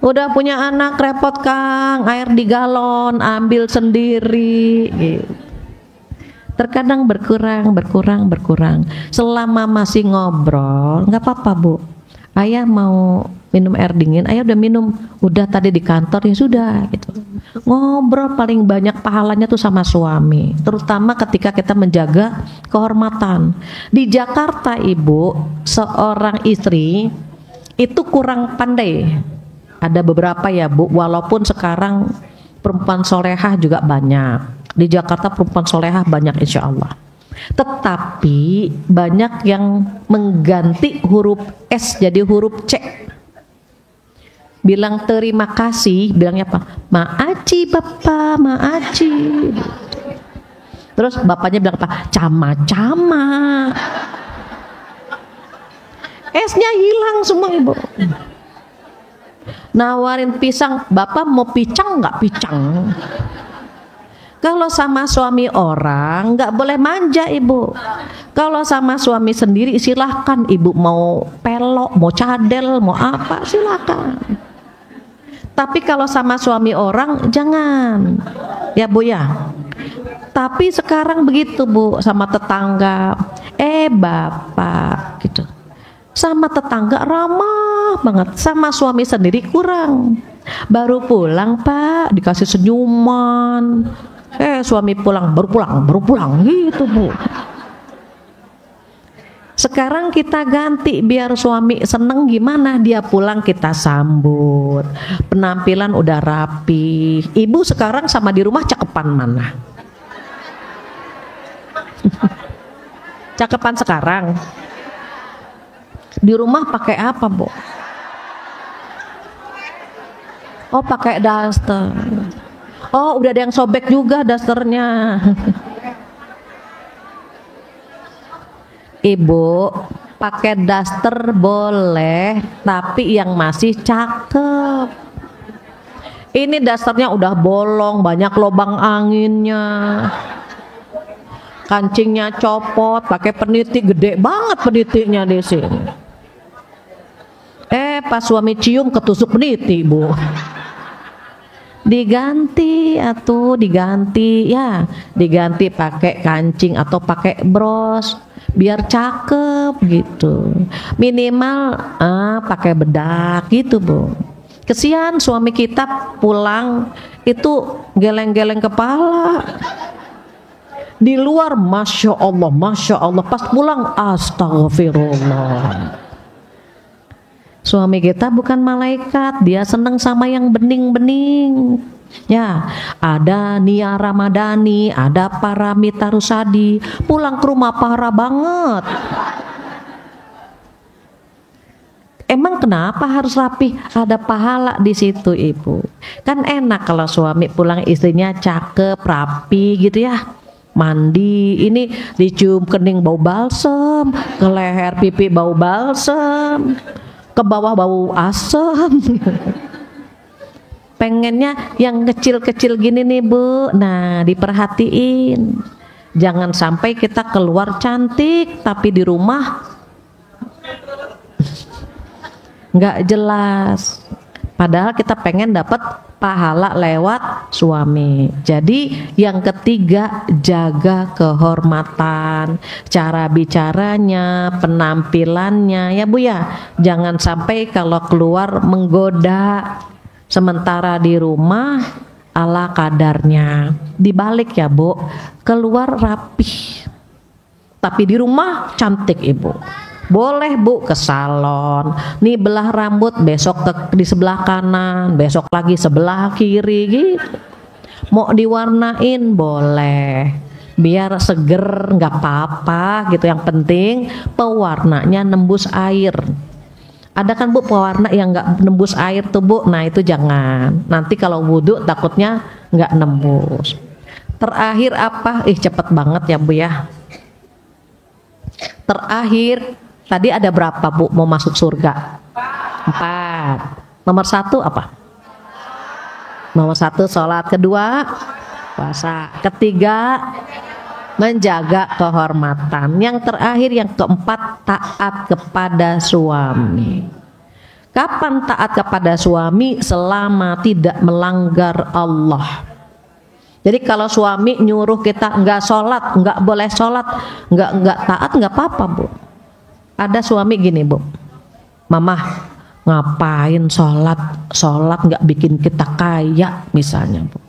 Udah punya anak repot, Kang, air di galon, ambil sendiri gitu. Terkadang berkurang. Selama masih ngobrol, nggak apa-apa, Bu. Ayah mau minum air dingin, ayah udah minum, udah tadi di kantor ya sudah gitu. Ngobrol paling banyak pahalanya tuh sama suami, terutama ketika kita menjaga kehormatan. Di Jakarta, Ibu, seorang istri itu kurang pandai. Ada beberapa ya, Bu, walaupun sekarang perempuan solehah juga banyak. Di Jakarta perempuan solehah banyak insya Allah. Tetapi banyak yang mengganti huruf S jadi huruf C. Bilang terima kasih, bilangnya apa? Maaci Bapak, maaci. Terus bapaknya bilang apa? Cama-cama. S-nya hilang semua, Ibu. Nawarin pisang, Bapak mau pisang nggak? Pisang. Kalau sama suami orang nggak boleh manja, Ibu. Kalau sama suami sendiri silahkan, Ibu mau pelok, mau cadel, mau apa silahkan. Tapi kalau sama suami orang jangan, ya, Bu, ya. Tapi sekarang begitu, Bu, sama tetangga, Bapak gitu. Sama tetangga ramah banget, sama suami sendiri kurang. Baru pulang, Pak, dikasih senyuman. Suami pulang, baru pulang gitu, Bu. Sekarang kita ganti biar suami seneng, gimana? Dia pulang kita sambut, penampilan udah rapi. Ibu sekarang sama di rumah cakepan mana? Cakepan sekarang. Di rumah pakai apa, Bu? Oh, pakai daster. Oh, udah ada yang sobek juga dasternya. Ibu, pakai daster boleh, tapi yang masih cakep. Ini dasternya udah bolong, banyak lubang anginnya. Kancingnya copot, pakai peniti gede banget penitinya di sini. Pas suami cium ketusuk peniti, Bu. Diganti atau diganti ya, diganti pakai kancing atau pakai bros biar cakep gitu. Minimal pakai bedak gitu, Bu. Kesian suami kita pulang itu geleng-geleng kepala. Di luar masya Allah, pas pulang astagfirullah. Suami kita bukan malaikat, dia seneng sama yang bening-bening. Ya, ada Nia Ramadhani, ada Paramita Rusadi, pulang ke rumah parah banget. Emang kenapa harus rapi? Ada pahala di situ, Ibu. Kan enak kalau suami pulang istrinya cakep, rapi gitu ya. Mandi, ini dicium kening bau balsem, ke leher pipi bau balsem, ke bawah bau asem. Pengennya yang kecil-kecil gini nih, Bu. Nah, diperhatiin. Jangan sampai kita keluar cantik tapi di rumah nggak jelas. Padahal kita pengen dapat pahala lewat suami. Jadi yang ketiga, jaga kehormatan, cara bicaranya, penampilannya ya Bu ya. Jangan sampai kalau keluar menggoda, sementara di rumah ala kadarnya. Dibalik ya Bu, keluar rapih tapi di rumah cantik Ibu. Boleh Bu ke salon, nih belah rambut, besok di sebelah kanan, besok lagi sebelah kiri gitu. Mau diwarnain boleh, biar seger nggak apa-apa gitu. Yang penting pewarnanya nembus air. Ada kan Bu pewarna yang nggak nembus air tuh Bu, nah itu jangan. Nanti kalau wudhu takutnya nggak nembus. Terakhir apa? Cepet banget ya Bu ya. Terakhir tadi ada berapa Bu mau masuk surga? 4. Nomor 1 apa? Nomor 1 sholat, kedua puasa, ketiga menjaga kehormatan, yang terakhir yang keempat taat kepada suami. Kapan taat kepada suami? Selama tidak melanggar Allah. Jadi kalau suami nyuruh kita nggak sholat, nggak boleh sholat, nggak taat, nggak apa-apa Bu. Ada suami gini Bu, Mama ngapain sholat nggak bikin kita kaya misalnya Bu.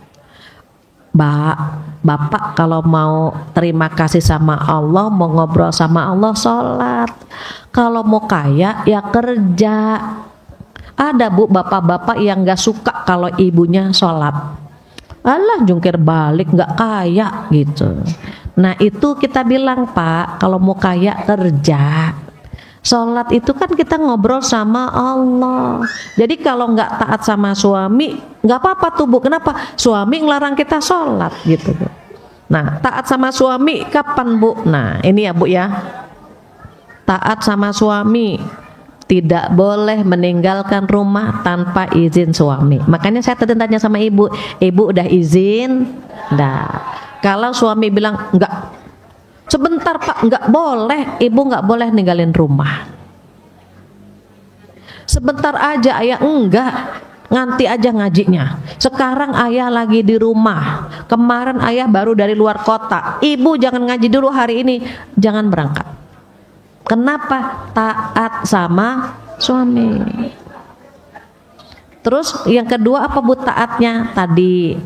Bapak kalau mau terima kasih sama Allah, mau ngobrol sama Allah, sholat. Kalau mau kaya ya kerja. Ada Bu bapak-bapak yang nggak suka kalau ibunya sholat. Alah jungkir balik nggak kaya gitu. Nah itu kita bilang Pak, kalau mau kaya kerja. Sholat itu kan kita ngobrol sama Allah. Jadi kalau nggak taat sama suami nggak apa-apa tuh Bu. Kenapa? Suami ngelarang kita sholat gitu Bu. Nah taat sama suami kapan Bu? Nah ini ya Bu ya, taat sama suami tidak boleh meninggalkan rumah tanpa izin suami. Makanya saya tadi tanya sama ibu udah izin? Nah, kalau suami bilang enggak, sebentar Pak, enggak boleh, ibu enggak boleh ninggalin rumah. Sebentar aja ayah, enggak, nganti aja ngajinya. Sekarang ayah lagi di rumah, kemarin ayah baru dari luar kota, ibu jangan ngaji dulu hari ini, jangan berangkat. Kenapa? Taat sama suami. Terus yang kedua apa Bu taatnya? Tadi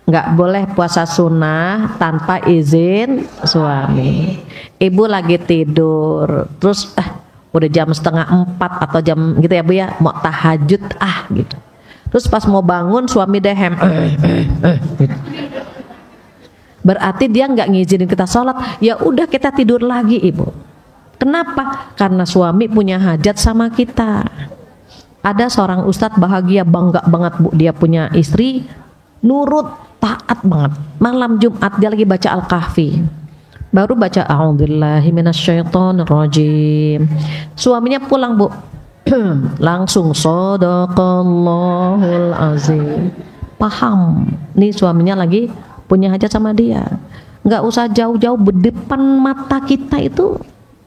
nggak boleh puasa sunnah tanpa izin suami. Ibu lagi tidur, terus udah jam 3:30 atau jam gitu ya Bu ya, mau tahajud gitu. Terus pas mau bangun suami dehem gitu. berarti dia nggak ngizinin kita sholat, ya udah kita tidur lagi ibu. Kenapa? Karena suami punya hajat sama kita. Ada seorang ustadz bahagia bangga banget bu, dia punya istri nurut taat banget. Malam Jumat dia lagi baca Al-Kahfi, baru baca a'udzubillahi minasyaitonirrajim, suaminya pulang bu, langsung shadaqallahul azim. Paham nih suaminya lagi punya hajat sama dia. Nggak usah jauh-jauh, berdepan mata kita itu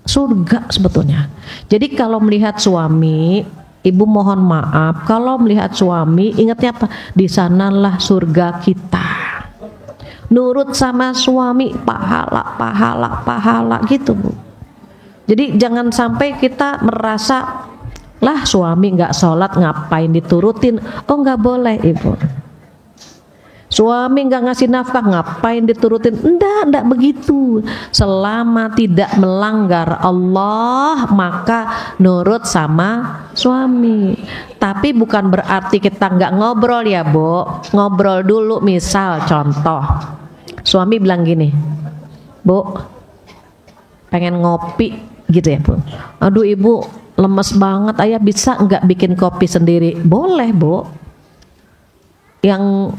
surga sebetulnya. Jadi kalau melihat suami, ibu mohon maaf, kalau melihat suami ingatnya apa? Di sanalah surga kita. Nurut sama suami, pahala gitu bu. Jadi jangan sampai kita merasa lah suami nggak sholat ngapain diturutin. Oh nggak boleh ibu. Suami nggak ngasih nafkah ngapain diturutin? Enggak begitu. Selama tidak melanggar Allah maka nurut sama suami. Tapi bukan berarti kita nggak ngobrol ya bu. Ngobrol dulu, misal contoh suami bilang gini, bu pengen ngopi gitu ya bu. Aduh ibu lemes banget, ayah bisa nggak bikin kopi sendiri? Boleh bu. Yang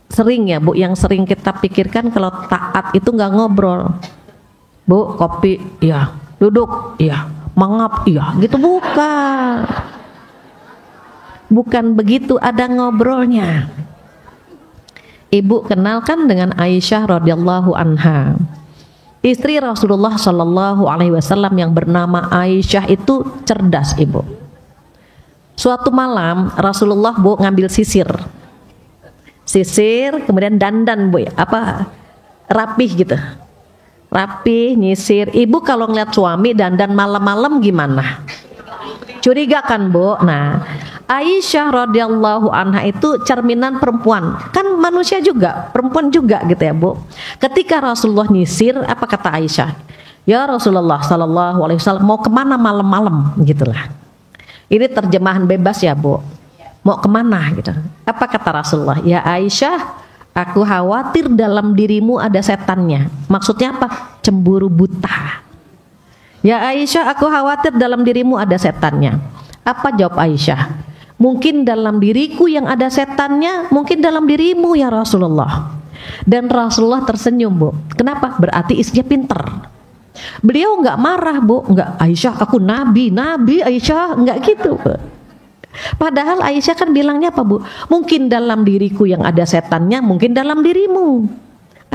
sering ya bu, yang sering kita pikirkan kalau taat itu nggak ngobrol. Bu kopi, iya. Duduk, iya. Mangap, iya. Gitu bukan begitu, ada ngobrolnya. Ibu kenalkan dengan Aisyah radhiyallahu anha, istri Rasulullah Shallallahu Alaihi Wasallam yang bernama Aisyah itu cerdas ibu. Suatu malam Rasulullah bu ngambil sisir, kemudian dandan bu, rapih gitu, rapih nyisir. Ibu kalau ngeliat suami dandan malam-malam gimana? Curiga kan bu? Nah, Aisyah radhiyallahu anha itu cerminan perempuan, kan manusia juga, perempuan juga gitu ya bu. Ketika Rasulullah nyisir, apa kata Aisyah? Ya Rasulullah Sallallahu Alaihi Wasallam, mau kemana malam-malam gitulah. Ini terjemahan bebas ya bu. Mau kemana gitu? Apa kata Rasulullah? Ya Aisyah, aku khawatir dalam dirimu ada setannya. Maksudnya apa? Cemburu buta. Ya Aisyah, aku khawatir dalam dirimu ada setannya. Apa jawab Aisyah? Mungkin dalam diriku yang ada setannya, mungkin dalam dirimu ya Rasulullah. Dan Rasulullah tersenyum bu. Kenapa? Berarti istrinya pinter. Beliau nggak marah bu, nggak, Aisyah aku nabi Aisyah, nggak gitu bu. Padahal Aisyah kan bilangnya apa bu? Mungkin dalam diriku yang ada setannya, mungkin dalam dirimu.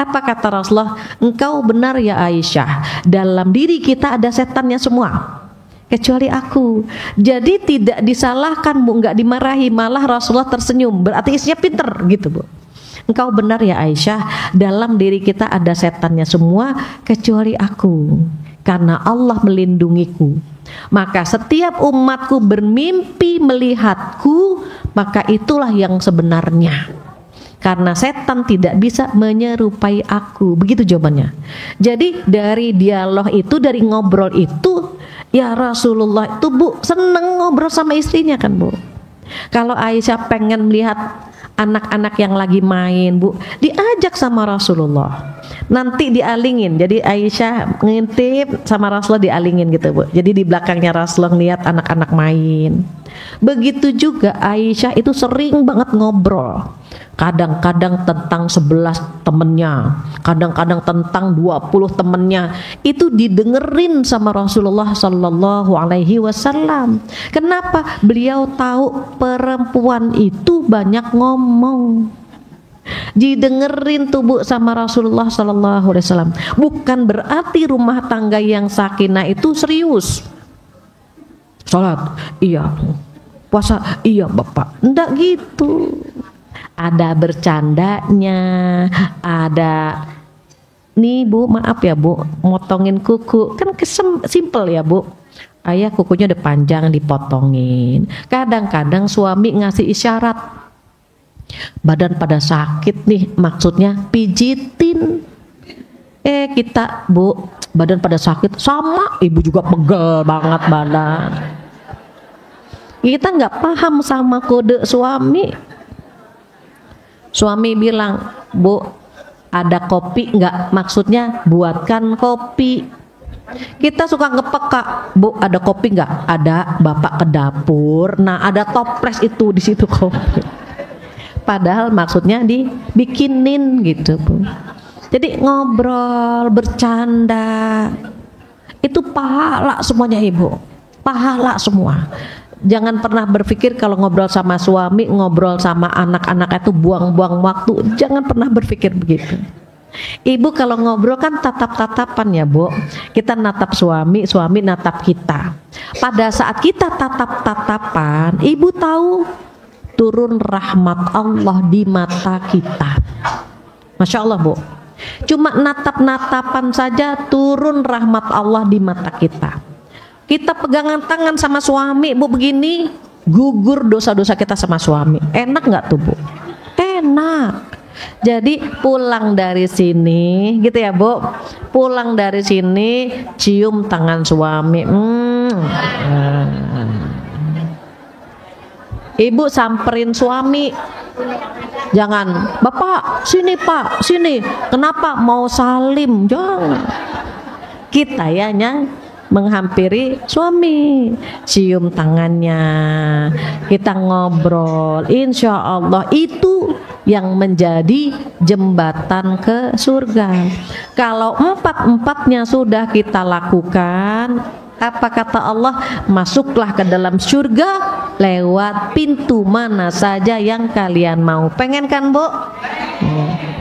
Apa kata Rasulullah? Engkau benar ya Aisyah, dalam diri kita ada setannya semua, kecuali aku. Jadi tidak disalahkan bu, nggak dimarahi, malah Rasulullah tersenyum. Berarti istrinya pinter gitu bu. Engkau benar ya Aisyah, dalam diri kita ada setannya semua kecuali aku, karena Allah melindungiku. Maka setiap umatku bermimpi melihatku, maka itulah yang sebenarnya. Karena setan tidak bisa menyerupai aku. Begitu jawabannya. Jadi dari dialog itu, dari ngobrol itu, ya Rasulullah itu bu seneng ngobrol sama istrinya kan bu. Kalau Aisyah pengen melihat anak-anak yang lagi main bu, diajak sama Rasulullah, nanti dialingin. Jadi Aisyah ngintip sama Rasulullah, dialingin gitu bu. Jadi di belakangnya Rasulullah ngeliat anak-anak main. Begitu juga Aisyah itu sering banget ngobrol. Kadang-kadang tentang 11 temennya, kadang-kadang tentang 20 temennya. Itu didengerin sama Rasulullah Sallallahu Alaihi Wasallam. Kenapa? Beliau tahu perempuan itu banyak ngomong. Didengerin tuh bu sama Rasulullah Sallallahu Alaihi Wasallam. Bukan berarti rumah tangga yang sakinah itu serius. Sholat, iya. Puasa, iya bapak. Enggak gitu. Ada bercandanya, ada nih bu, maaf ya bu, motongin kuku kan simple ya bu. Ayah kukunya udah panjang, dipotongin. Kadang-kadang suami ngasih isyarat, badan pada sakit nih, maksudnya pijitin. Kita bu, badan pada sakit, sama ibu juga pegel banget badan. Kita nggak paham sama kode suami. Suami bilang, bu Ada kopi nggak? Maksudnya buatkan kopi. Kita suka ngepeka, Bu, ada kopi nggak? Ada, Bapak ke dapur. Nah, ada toples itu di situ kopi. Padahal maksudnya dibikinin gitu, Bu. Jadi ngobrol, bercanda, itu pahala semuanya, Ibu. Pahala semua. Jangan pernah berpikir kalau ngobrol sama suami, ngobrol sama anak-anak itu buang-buang waktu. Jangan pernah berpikir begitu. Ibu kalau ngobrol kan tatap-tatapan ya, Bu. Kita natap suami, suami natap kita. Pada saat kita tatap-tatapan, Ibu tahu turun rahmat Allah di mata kita. Masya Allah, Bu. Cuma natap-natapan saja turun rahmat Allah di mata kita. Kita pegangan tangan sama suami, Bu, begini, gugur dosa-dosa kita sama suami. Enak nggak tuh, Bu? Enak. Jadi pulang dari sini gitu ya, Bu. Pulang dari sini cium tangan suami. Ibu samperin suami. Jangan, Bapak, sini Pak, sini. Kenapa mau salim? Jangan. Kita ya yang menghampiri suami, cium tangannya, kita ngobrol. Insya Allah itu yang menjadi jembatan ke surga. Kalau empat-empatnya sudah kita lakukan, apa kata Allah? Masuklah ke dalam surga lewat pintu mana saja yang kalian mau. Pengen kan, Bu?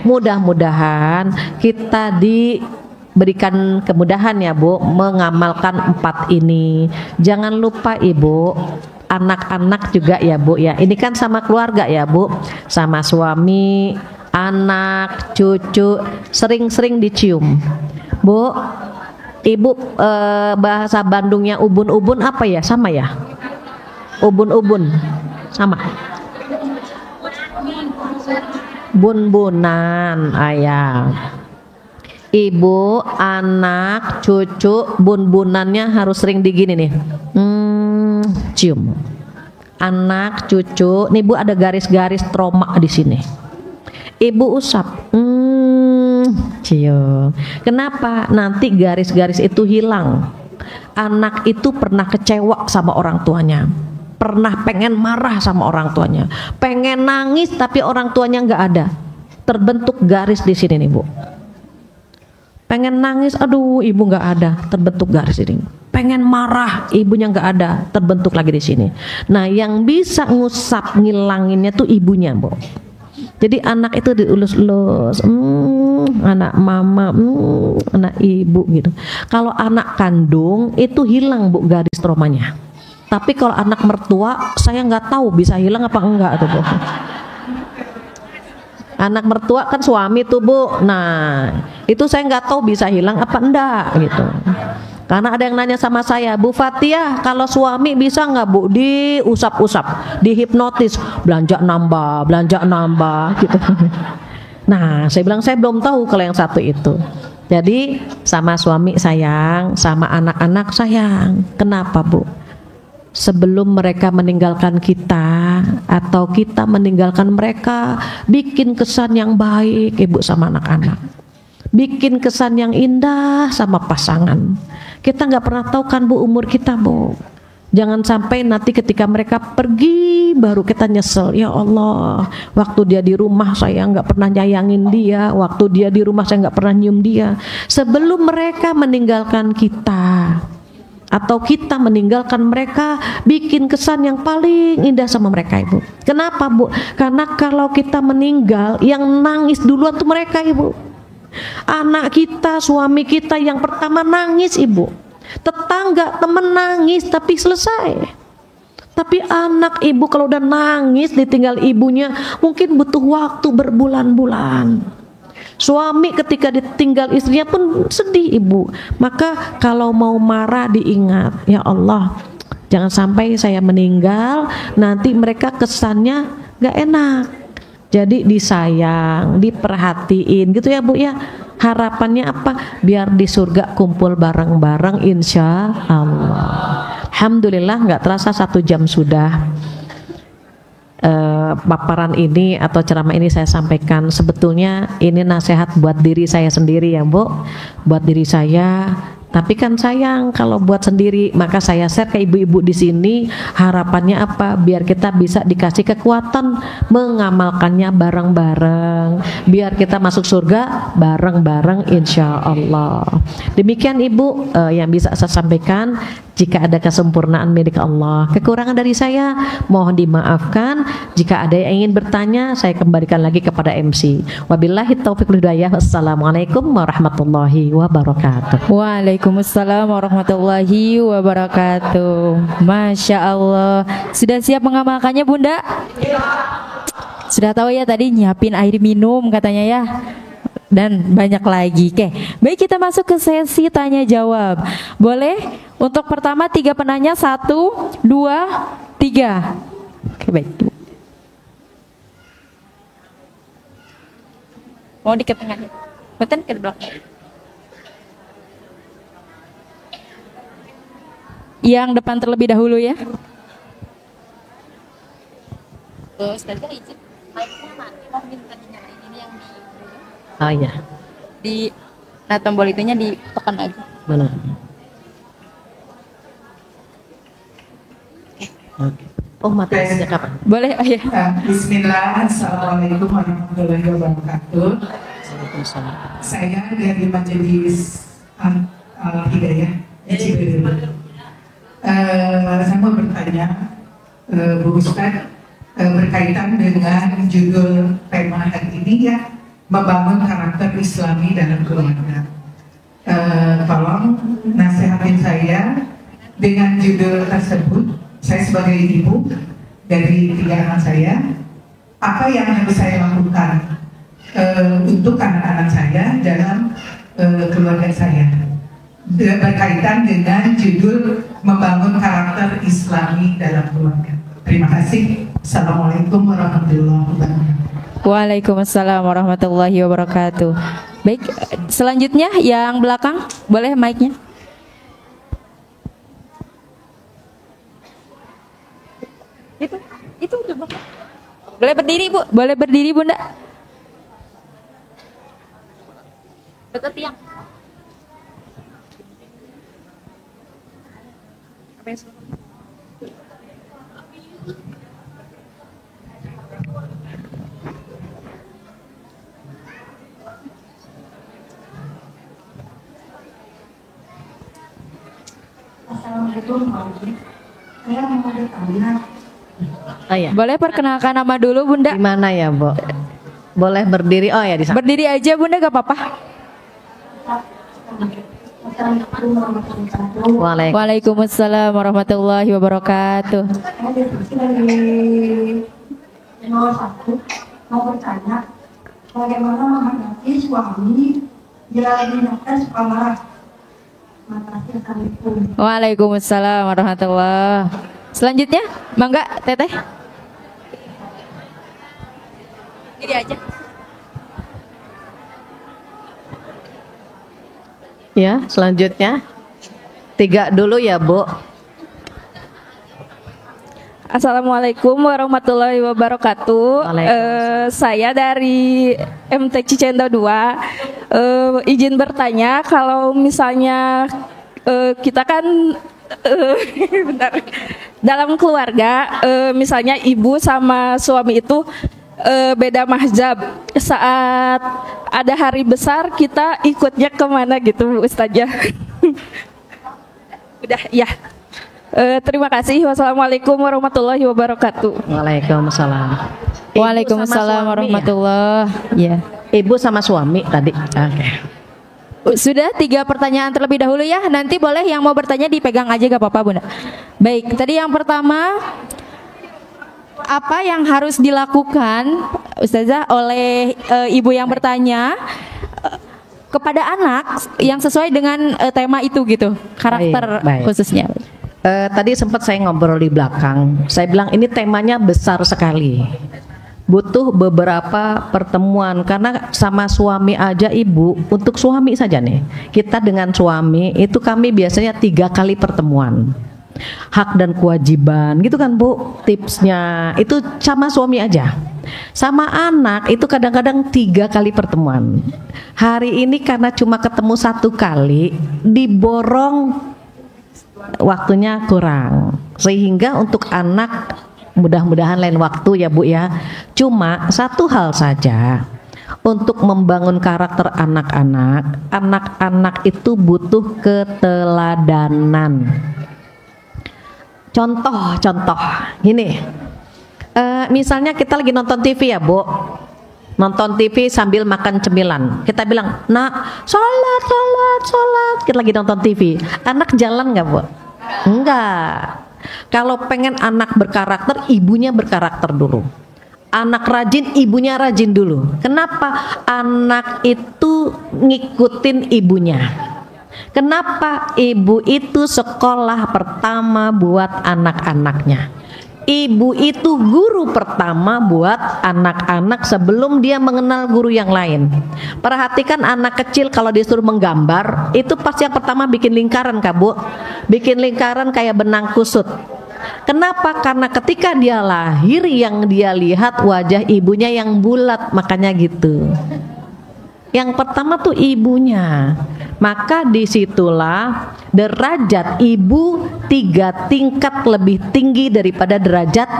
Mudah-mudahan kita diberikan kemudahan ya, Bu, mengamalkan 4 ini. Jangan lupa, Ibu, anak-anak juga ya, Bu ya. Ini kan sama keluarga ya, Bu, sama suami, anak, cucu, sering-sering dicium. Bu, Ibu, bahasa Bandungnya ubun-ubun apa ya? Sama ya? Ubun-ubun sama. Bun-bunan, ayah. Ibu, anak, cucu, bun-bunannya harus sering digini nih. Cium. Anak, cucu, nih Bu ada garis-garis trauma di sini. Ibu usap. Cium. Kenapa? Nanti garis-garis itu hilang. Anak itu pernah kecewa sama orang tuanya, pernah pengen marah sama orang tuanya, pengen nangis tapi orang tuanya nggak ada. Terbentuk garis di sini nih, Bu. Pengen nangis, aduh ibu nggak ada, terbentuk garis ini. Pengen marah, ibunya nggak ada, terbentuk lagi di sini. Nah, yang bisa ngusap ngilanginnya tuh ibunya, Bu. Jadi anak itu diulus-ulus, anak mama, anak ibu gitu. Kalau anak kandung itu hilang, Bu, garis traumanya. Tapi kalau anak mertua, saya nggak tahu bisa hilang apa enggak tuh, Bu. Anak mertua kan suami tuh, Bu. Nah, itu saya nggak tahu bisa hilang apa enggak gitu. Karena ada yang nanya sama saya, Bu Fathia, kalau suami bisa nggak, Bu, diusap-usap, dihipnotis, belanja nambah gitu. Nah, saya bilang saya belum tahu kalau yang satu itu. Jadi sama suami sayang, sama anak-anak sayang. Kenapa, Bu? Sebelum mereka meninggalkan kita atau kita meninggalkan mereka, bikin kesan yang baik, Ibu, sama anak-anak. Bikin kesan yang indah sama pasangan. Kita nggak pernah tahu kan, Bu, umur kita, Bu. Jangan sampai nanti ketika mereka pergi baru kita nyesel. Ya Allah, waktu dia di rumah saya nggak pernah nyayangin dia, waktu dia di rumah saya nggak pernah nyium dia. Sebelum mereka meninggalkan kita atau kita meninggalkan mereka, bikin kesan yang paling indah sama mereka, Ibu. Kenapa, Bu? Karena kalau kita meninggal, yang nangis duluan tuh mereka, Ibu. Anak kita, suami kita yang pertama nangis, Ibu. Tetangga, temen nangis, tapi selesai. Tapi anak, Ibu, kalau udah nangis ditinggal ibunya, mungkin butuh waktu berbulan-bulan. Suami ketika ditinggal istrinya pun sedih, Ibu. Maka kalau mau marah diingat, ya Allah, jangan sampai saya meninggal, nanti mereka kesannya gak enak. Jadi disayang, diperhatiin gitu ya, Bu ya. Harapannya apa? Biar di surga kumpul bareng-bareng, insya Allah. Alhamdulillah, nggak terasa 1 jam sudah. paparan ini atau ceramah ini saya sampaikan, sebetulnya ini nasihat buat diri saya sendiri ya Bu, buat diri saya. Tapi kan sayang kalau buat sendiri, maka saya share ke ibu-ibu di sini. Harapannya apa? Biar kita bisa dikasih kekuatan mengamalkannya bareng-bareng, biar kita masuk surga bareng-bareng insya Allah. Demikian Ibu yang bisa saya sampaikan. Jika ada kesempurnaan milik Allah, kekurangan dari saya mohon dimaafkan. Jika ada yang ingin bertanya, saya kembalikan lagi kepada MC. Wabillahi taufiq wal hidayah. Wassalamualaikum warahmatullahi wabarakatuh. Waalaikumsalam warahmatullahi wabarakatuh. Masya Allah. Sudah siap mengamalkannya Bunda? Sudah tahu ya tadi nyiapin air minum katanya ya. Dan banyak lagi. Oke, baik kita masuk ke sesi tanya jawab. Boleh untuk pertama 3 penanya, 1, 2, 3. Oke baik. Mau di tengah, betul ke belakang. Yang depan terlebih dahulu ya. Ustazah izin, mic-nya mati, mau minta dinyalain ini yang di. Oh iya. Nah tombol itunya ditekan aja. Mana? Oke. Oh materinya kapan? Boleh, oh ya. Bismillah, Assalamualaikum warahmatullahi wabarakatuh. Saya dari Majelis Hidayah Ciberem. Saya mau bertanya, Bu Ustadz, berkaitan dengan judul tema hari ini ya, membangun karakter Islami dalam keluarga. Tolong nasihatin saya dengan judul tersebut. Saya sebagai ibu dari 3 anak saya, apa yang harus saya lakukan untuk anak-anak saya dalam keluarga saya, berkaitan dengan judul membangun karakter Islami dalam keluarga. Terima kasih. Assalamualaikum warahmatullahi wabarakatuh. Waalaikumsalam warahmatullahi wabarakatuh. Baik, selanjutnya yang belakang, boleh mic-nya. Itu udah belakang. Boleh berdiri Bu, boleh berdiri Bunda. Dekat tiang. Assalamualaikum warahmatullahi wabarakatuh. Saya mau bertanya. Oh ya. Boleh perkenalkan nama dulu Bunda. Di mana ya, Bu? Boleh berdiri. Oh ya di sana. Berdiri aja Bunda, gak apa-apa. Assalamualaikum warahmatullahi wabarakatuh. Waalaikumsalam warahmatullahi wabarakatuh. Saya dari nomor 1 mau bertanya, bagaimana menghadapi suami bila lagi nakal suka marah. Assalamualaikum. Waalaikumsalam warahmatullahi. Selanjutnya, Mangga Teteh. Ini aja. Ya, selanjutnya 3 dulu ya, Bu. Assalamualaikum warahmatullahi wabarakatuh. Saya dari MT Cicendo 2. Izin bertanya, kalau misalnya kita kan bentar, dalam keluarga, misalnya ibu sama suami itu beda mazhab. Saat ada hari besar kita ikutnya kemana gitu, Ustazah? Udah ya. Terima kasih. Wassalamualaikum warahmatullahi wabarakatuh. Waalaikumsalam. Waalaikumsalam warahmatullahi. Ya. Ibu sama suami tadi. Oke. Sudah 3 pertanyaan terlebih dahulu ya. Nanti boleh yang mau bertanya dipegang aja gak apa-apa Bunda. Baik, tadi yang pertama, apa yang harus dilakukan Ustazah oleh ibu yang bertanya kepada anak yang sesuai dengan tema itu gitu, karakter baik. khususnya. Tadi sempat saya ngobrol di belakang. Saya bilang ini temanya besar sekali. Butuh beberapa pertemuan karena sama suami aja Ibu, untuk suami saja nih. Kita dengan suami itu kami biasanya 3 kali pertemuan. hak dan kewajiban gitu kan Bu. Tipsnya itu sama suami aja. Sama anak itu kadang-kadang 3 kali pertemuan. Hari ini karena cuma ketemu 1 kali, diborong waktunya kurang, sehingga untuk anak mudah-mudahan lain waktu ya Bu ya. Cuma satu hal saja, untuk membangun karakter anak-anak, anak-anak itu butuh keteladanan. Contoh gini, misalnya kita lagi nonton TV ya Bu, nonton TV sambil makan cemilan, kita bilang, nak sholat, kita lagi nonton TV, anak jalan nggak Bu? Enggak. Kalau pengen anak berkarakter, ibunya berkarakter dulu. Anak rajin, ibunya rajin dulu. Kenapa? Anak itu ngikutin ibunya. Kenapa? Ibu itu sekolah pertama buat anak-anaknya. Ibu itu guru pertama buat anak-anak sebelum dia mengenal guru yang lain. Perhatikan anak kecil kalau disuruh menggambar, itu pasti yang pertama bikin lingkaran Kak Bu. Bikin lingkaran kayak benang kusut. Kenapa? Karena ketika dia lahir yang dia lihat wajah ibunya yang bulat, makanya gitu. Yang pertama tuh ibunya. Maka disitulah derajat ibu 3 tingkat lebih tinggi daripada derajat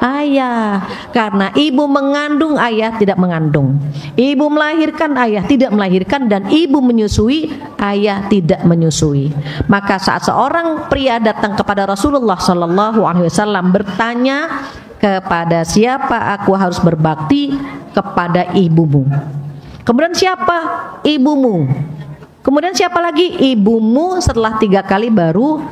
ayah. Karena ibu mengandung, ayah tidak mengandung. Ibu melahirkan, ayah tidak melahirkan. Dan ibu menyusui, ayah tidak menyusui. Maka saat seorang pria datang kepada Rasulullah SAW bertanya, kepada siapa aku harus berbakti? Kepada ibumu. Kemudian siapa? Ibumu. Kemudian siapa lagi? Ibumu. Setelah 3 kali baru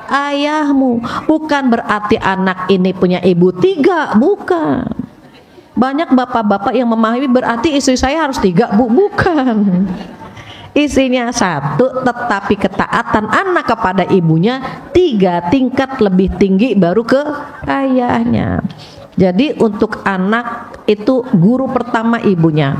ayahmu. Bukan berarti anak ini punya ibu 3, bukan. Banyak bapak-bapak yang memahami berarti istri saya harus 3 Bu, bukan. Istrinya 1, tetapi ketaatan anak kepada ibunya 3 tingkat lebih tinggi baru ke ayahnya. Jadi untuk anak itu guru pertama ibunya.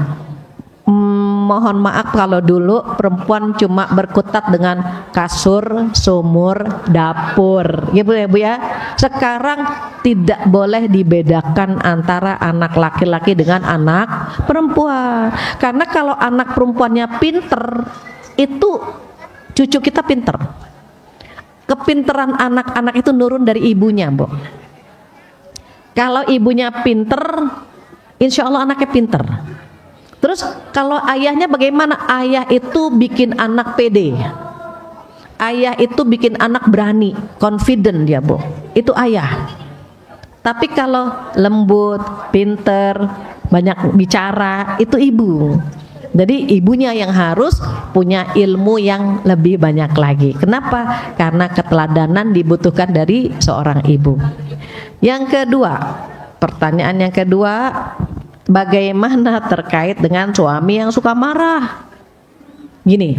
Mohon maaf kalau dulu perempuan cuma berkutat dengan kasur, sumur, dapur, ya Bu ya. Sekarang tidak boleh dibedakan antara anak laki-laki dengan anak perempuan. Karena kalau anak perempuannya pinter, itu cucu kita pinter. Kepinteran anak-anak itu nurun dari ibunya, Bu. Kalau ibunya pinter, insya Allah anaknya pinter. Terus kalau ayahnya bagaimana? Ayah itu bikin anak pede. Ayah itu bikin anak berani, confident dia Bu. Itu ayah. Tapi kalau lembut, pinter, banyak bicara, itu ibu. Jadi ibunya yang harus punya ilmu yang lebih banyak lagi. Kenapa? Karena keteladanan dibutuhkan dari seorang ibu. Yang kedua, pertanyaan yang kedua, bagaimana terkait dengan suami yang suka marah? Gini,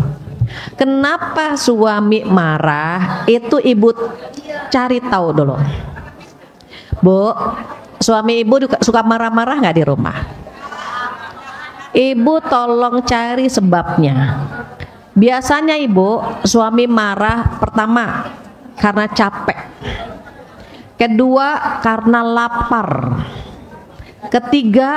kenapa suami marah? Itu ibu cari tahu dulu. Bu, suami ibu suka marah-marah nggak di rumah? Ibu tolong cari sebabnya. Biasanya ibu suami marah pertama karena capek, kedua karena lapar, ketiga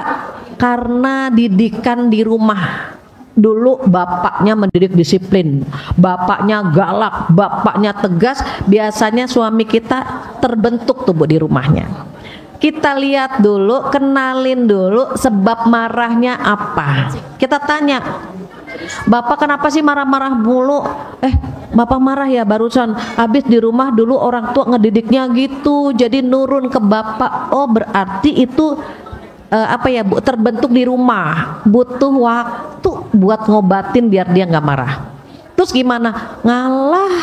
karena didikan di rumah. Dulu bapaknya mendidik disiplin, bapaknya galak, bapaknya tegas. Biasanya suami kita terbentuk tuh Bu di rumahnya. Kita lihat dulu, kenalin dulu sebab marahnya apa. Kita tanya, Bapak kenapa sih marah-marah mulu? Bapak marah ya barusan, habis di rumah dulu orang tua ngedidiknya gitu, jadi nurun ke Bapak. Oh berarti itu apa ya Bu, terbentuk di rumah, butuh waktu buat ngobatin biar dia nggak marah. Terus gimana? Ngalah.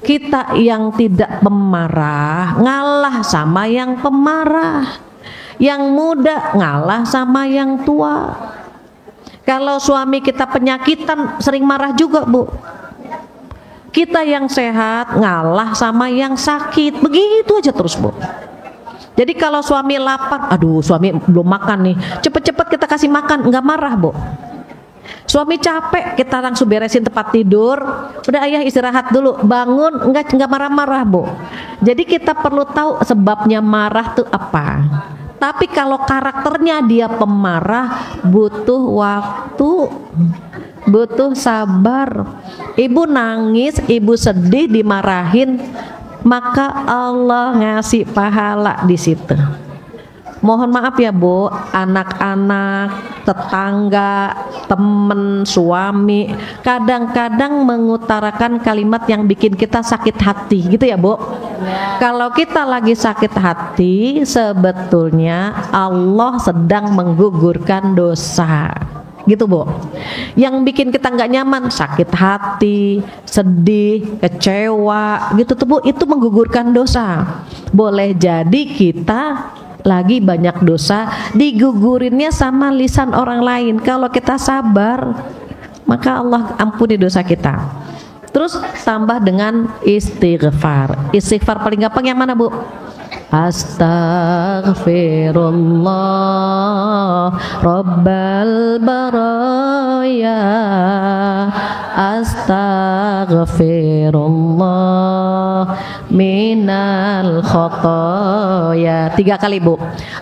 Kita yang tidak pemarah ngalah sama yang pemarah, yang muda ngalah sama yang tua. Kalau suami kita penyakitan sering marah juga Bu. Kita yang sehat ngalah sama yang sakit, begitu aja terus Bu. Jadi kalau suami lapar, aduh suami belum makan nih, cepet-cepet kita kasih makan, nggak marah Bu. Suami capek, kita langsung beresin tempat tidur. Udah ayah istirahat dulu, bangun enggak marah-marah, Bu. Jadi kita perlu tahu sebabnya marah tuh apa. Tapi kalau karakternya dia pemarah, butuh waktu, butuh sabar. Ibu nangis, ibu sedih, dimarahin, maka Allah ngasih pahala di situ. Mohon maaf ya Bu, anak-anak, tetangga, temen, suami kadang-kadang mengutarakan kalimat yang bikin kita sakit hati gitu ya Bu. Kalau kita lagi sakit hati, sebetulnya Allah sedang menggugurkan dosa gitu Bu. Yang bikin kita nggak nyaman, sakit hati, sedih, kecewa gitu tuh Bu, itu menggugurkan dosa. Boleh jadi kita lagi banyak dosa, digugurinnya sama lisan orang lain. Kalau kita sabar, maka Allah ampuni dosa kita. Terus tambah dengan istighfar. Istighfar paling gampang yang mana Bu? Astaghfirullah Rabbal baraya, astaghfirullah minal khotoya. 3 kali Bu.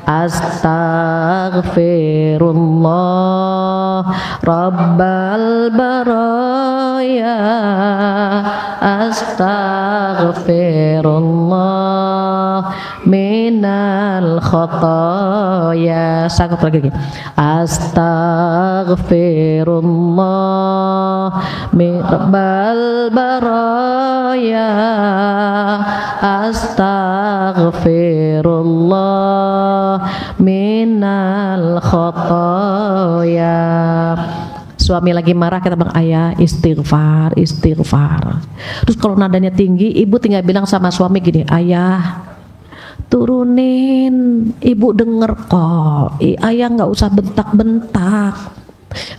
Astaghfirullah Rabbal baraya, astaghfirullah minal khotoya. Sanggup lagi. Astaghfirullah Rabbal baraya, astaghfirullah minal khotoya. Suami lagi marah, kita bilang ayah istighfar, istighfar. Terus kalau nadanya tinggi, ibu tinggal bilang sama suami gini, ayah turunin, ibu denger kok, ayah nggak usah bentak-bentak,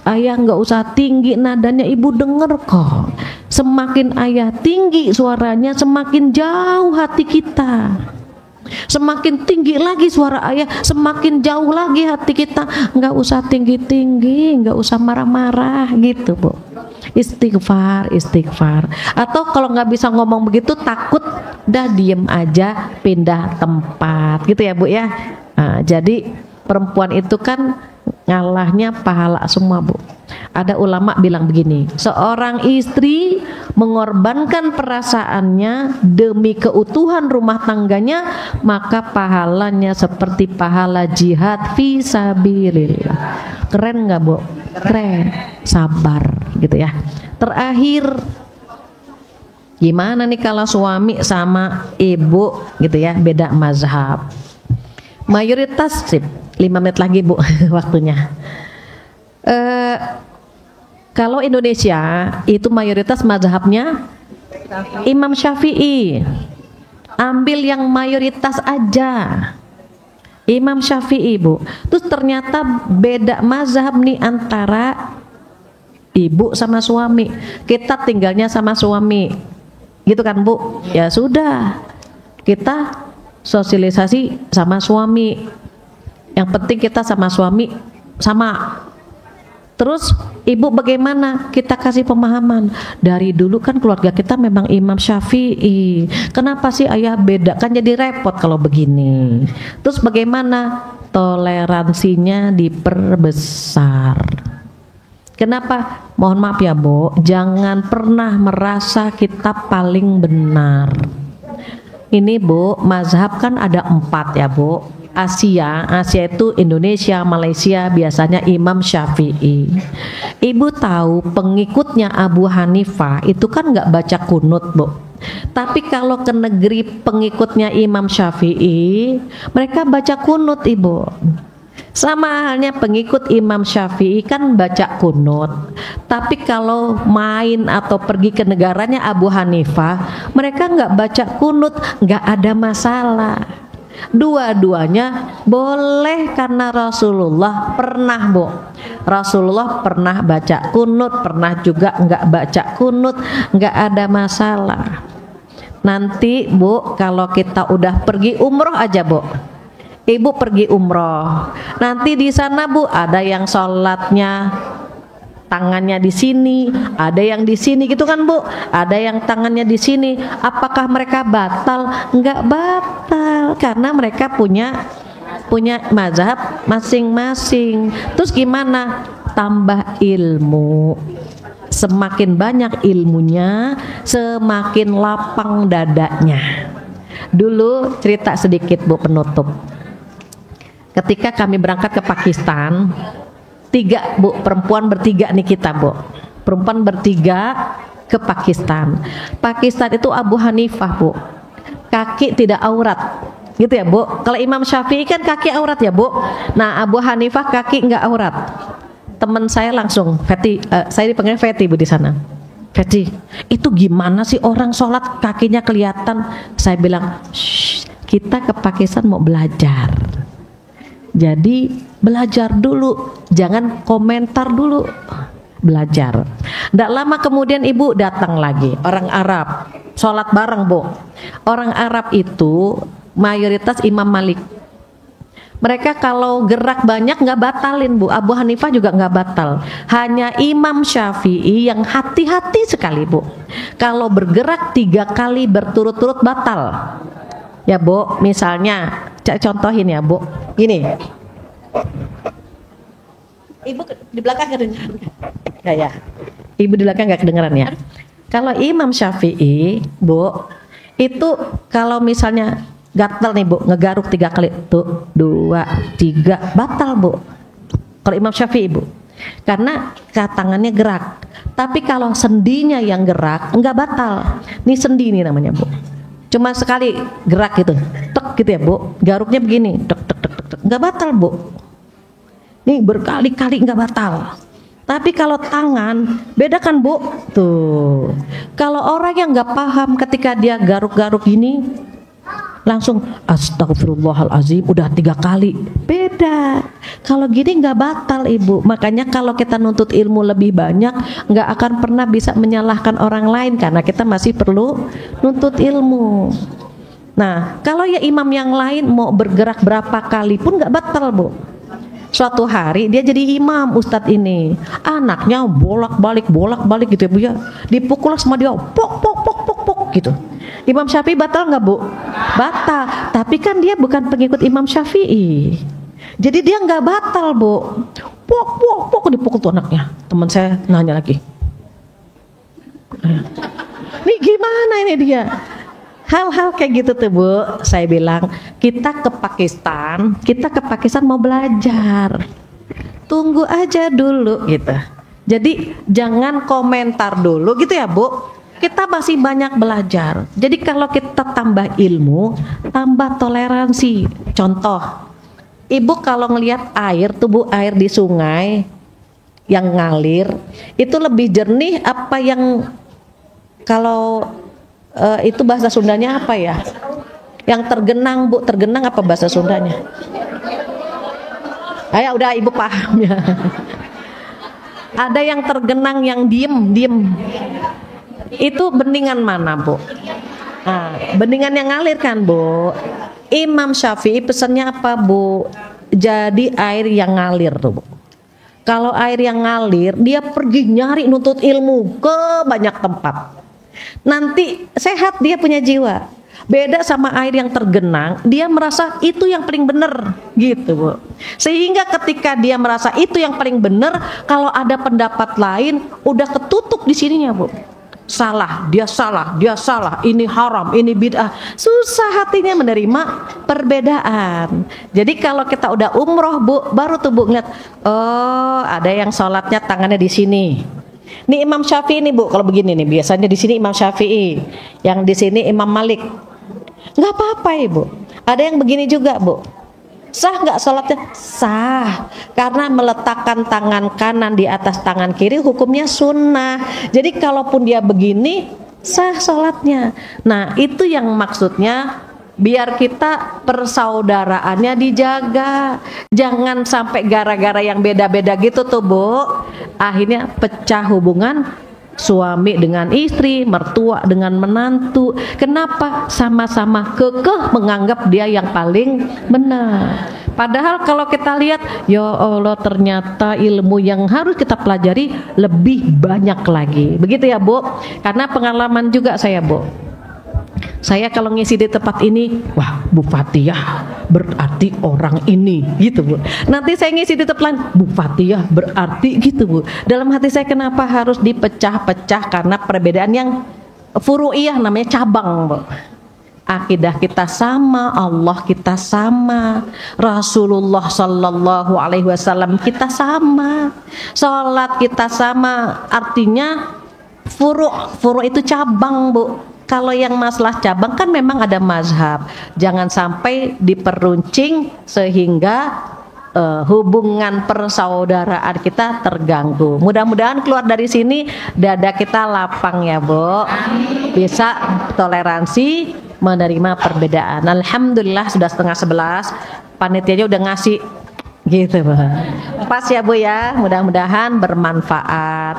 ayah nggak usah tinggi nadanya, ibu denger kok. Semakin ayah tinggi suaranya, semakin jauh hati kita. Semakin tinggi lagi suara ayah, semakin jauh lagi hati kita. Nggak usah tinggi-tinggi, nggak usah marah-marah gitu Bu. Istighfar, istighfar. Atau kalau nggak bisa ngomong begitu, takut, dah diem aja, pindah tempat gitu ya Bu ya. Nah, jadi perempuan itu kan ngalahnya pahala semua Bu. Ada ulama bilang begini, seorang istri mengorbankan perasaannya demi keutuhan rumah tangganya, maka pahalanya seperti pahala jihad fi sabilillah. Keren nggak Bu? Keren. Sabar gitu ya. Terakhir, gimana nih kalau suami sama ibu gitu ya, beda mazhab? Mayoritas sip. 5 menit lagi Bu waktunya. Kalau Indonesia itu mayoritas mazhabnya Imam Syafi'i. Ambil yang mayoritas aja, Imam Syafi'i Bu. Terus ternyata beda mazhab nih antara ibu sama suami. Kita tinggalnya sama suami, gitu kan Bu? Ya sudah, kita sosialisasi sama suami. Yang penting kita sama suami sama. Terus ibu bagaimana? Kita kasih pemahaman. Dari dulu kan keluarga kita memang Imam Syafi'i. Kenapa sih ayah beda? Kan jadi repot kalau begini. Terus bagaimana? Toleransinya diperbesar. Kenapa? Mohon maaf ya Bu, jangan pernah merasa kita paling benar. Ini Bu, mazhab kan ada 4 ya Bu. Asia itu Indonesia, Malaysia biasanya Imam Syafi'i. Ibu tahu pengikutnya Abu Hanifah itu kan nggak baca kunut Bu. Tapi kalau ke negeri pengikutnya Imam Syafi'i, mereka baca kunut Ibu. Sama halnya pengikut Imam Syafi'i kan baca kunut. Tapi kalau main atau pergi ke negaranya Abu Hanifah, mereka nggak baca kunut, nggak ada masalah. Dua-duanya boleh karena Rasulullah pernah Bu. Rasulullah pernah baca kunut, pernah juga nggak baca kunut, nggak ada masalah. Nanti Bu, kalau kita udah pergi umroh aja Bu, ibu pergi umroh, nanti di sana Bu ada yang sholatnya tangannya di sini, ada yang di sini gitu kan Bu, ada yang tangannya di sini. Apakah mereka batal? Enggak batal, karena mereka punya mazhab masing-masing. Terus gimana? Tambah ilmu. Semakin banyak ilmunya, semakin lapang dadanya. Dulu cerita sedikit Bu penutup. Ketika kami berangkat ke Pakistan, 3 Bu, perempuan bertiga nih kita Bu, perempuan bertiga ke Pakistan. Pakistan itu Abu Hanifah Bu, kaki tidak aurat, gitu ya Bu. Kalau Imam Syafi'i kan kaki aurat ya Bu. Nah Abu Hanifah kaki nggak aurat. Teman saya langsung, Feti, saya dipanggil Feti Bu di sana. Feti, itu gimana sih orang sholat kakinya kelihatan? Saya bilang, kita ke Pakistan mau belajar. Jadi belajar dulu, jangan komentar dulu, belajar. Tidak lama kemudian ibu datang lagi, orang Arab, sholat bareng Bu. Orang Arab itu mayoritas Imam Malik. Mereka kalau gerak banyak nggak batalin Bu. Abu Hanifah juga nggak batal. Hanya Imam Syafi'i yang hati-hati sekali Bu. Kalau bergerak 3 kali berturut-turut batal. Ya Bu, misalnya contohin ya Bu, gini. Ibu di belakang kedengeran nggak ya? Ibu di belakang nggak kedengeran ya? Kalau Imam Syafi'i Bu, itu kalau misalnya gatal nih Bu, ngegaruk 3 kali, tuh 2, 3, batal Bu. Kalau Imam Syafi'i Bu, karena tangannya gerak. Tapi kalau sendinya yang gerak, nggak batal. Ini sendi nih namanya Bu. Cuma sekali gerak gitu, tek gitu ya Bu, garuknya begini, tek tek tek tek, nggak batal Bu. Nih berkali-kali nggak batal. Tapi kalau tangan, beda kan Bu? Tuh, kalau orang yang nggak paham ketika dia garuk-garuk gini, langsung astagfirullahalazim, udah 3 kali, beda. Kalau gini nggak batal Ibu. Makanya kalau kita nuntut ilmu lebih banyak, nggak akan pernah bisa menyalahkan orang lain, karena kita masih perlu nuntut ilmu. Nah kalau ya imam yang lain mau bergerak berapa kali pun nggak batal Bu. Suatu hari dia jadi imam, ustadz ini anaknya bolak-balik gitu ya Bu ya, dipukul sama dia, pok gitu. Imam Syafi'i batal nggak Bu? Batal. Tapi kan dia bukan pengikut Imam Syafi'i, jadi dia nggak batal Bu. Pok dipukul tuh anaknya. Teman saya nanya lagi, nih gimana ini dia? Hal-hal kayak gitu tuh Bu. Saya bilang kita ke Pakistan mau belajar, tunggu aja dulu gitu. Jadi jangan komentar dulu gitu ya Bu. Kita masih banyak belajar. Jadi kalau kita tambah ilmu, tambah toleransi. Contoh, Ibu kalau ngelihat air tuh Bu, air di sungai yang ngalir itu lebih jernih apa yang kalau itu bahasa Sundanya apa ya? Yang tergenang Bu, tergenang apa bahasa Sundanya? Ayo udah Ibu paham ya. Ada yang tergenang, yang diem. Itu beningan mana Bu? Nah, beningan yang ngalir kan Bu. Imam Syafi'i pesannya apa Bu? Jadi air yang ngalir tuh Bu. Kalau air yang ngalir, dia pergi nyari nuntut ilmu ke banyak tempat. Nanti sehat, dia punya jiwa. Beda sama air yang tergenang, dia merasa itu yang paling benar gitu Bu. Sehingga ketika dia merasa itu yang paling benar, kalau ada pendapat lain udah ketutup di sininya Bu. Dia salah, ini haram, ini bid'ah. Susah hatinya menerima perbedaan. Jadi kalau kita udah umroh Bu, baru tuh Bu ngeliat, oh ada yang sholatnya tangannya di sini. Ini Imam Syafi'i nih Bu, kalau begini nih biasanya di sini Imam Syafi'i, yang di sini Imam Malik. Nggak apa-apa Ibu. Ada yang begini juga Bu. Sah nggak sholatnya? Sah, karena meletakkan tangan kanan di atas tangan kiri hukumnya sunnah. Jadi kalaupun dia begini sah sholatnya. Nah itu yang maksudnya biar kita persaudaraannya dijaga. Jangan sampai gara-gara yang beda-beda gitu tuh Bu, akhirnya pecah hubungan suami dengan istri, mertua dengan menantu. Kenapa? Sama-sama kekeh menganggap dia yang paling benar. Padahal kalau kita lihat, ya Allah ternyata ilmu yang harus kita pelajari lebih banyak lagi. Begitu ya Bu? Karena pengalaman juga saya Bu. Saya kalau ngisi di tempat ini, wah Bu Fatihah berarti orang ini gitu Bu. Nanti saya ngisi di tempat lain, Bu Fatihah berarti gitu Bu. Dalam hati saya kenapa harus dipecah-pecah? Karena perbedaan yang furu'iyah, namanya cabang Bu. Akidah kita sama, Allah kita sama, Rasulullah Sallallahu Alaihi Wasallam kita sama, sholat kita sama. Artinya furu itu cabang Bu. Kalau yang masalah cabang kan memang ada mazhab. Jangan sampai diperuncing sehingga hubungan persaudaraan kita terganggu. Mudah-mudahan keluar dari sini dada kita lapang ya Bu. Bisa toleransi, menerima perbedaan. Alhamdulillah sudah 10:30. Panitianya udah ngasih gitu Bu. Pas ya Bu ya. Mudah-mudahan bermanfaat.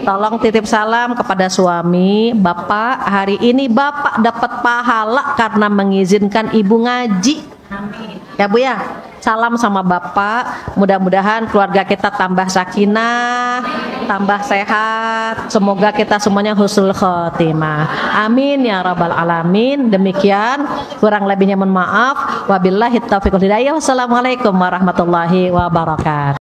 Tolong titip salam kepada suami, Bapak. Hari ini Bapak dapat pahala karena mengizinkan Ibu ngaji. Amin. Ya Bu ya. Salam sama Bapak. Mudah-mudahan keluarga kita tambah sakinah, tambah sehat. Semoga kita semuanya husnul khotimah. Amin ya rabbal alamin. Demikian, kurang lebihnya mohon maaf. Wabillahi taufiq wal hidayah. Wassalamualaikum warahmatullahi wabarakatuh.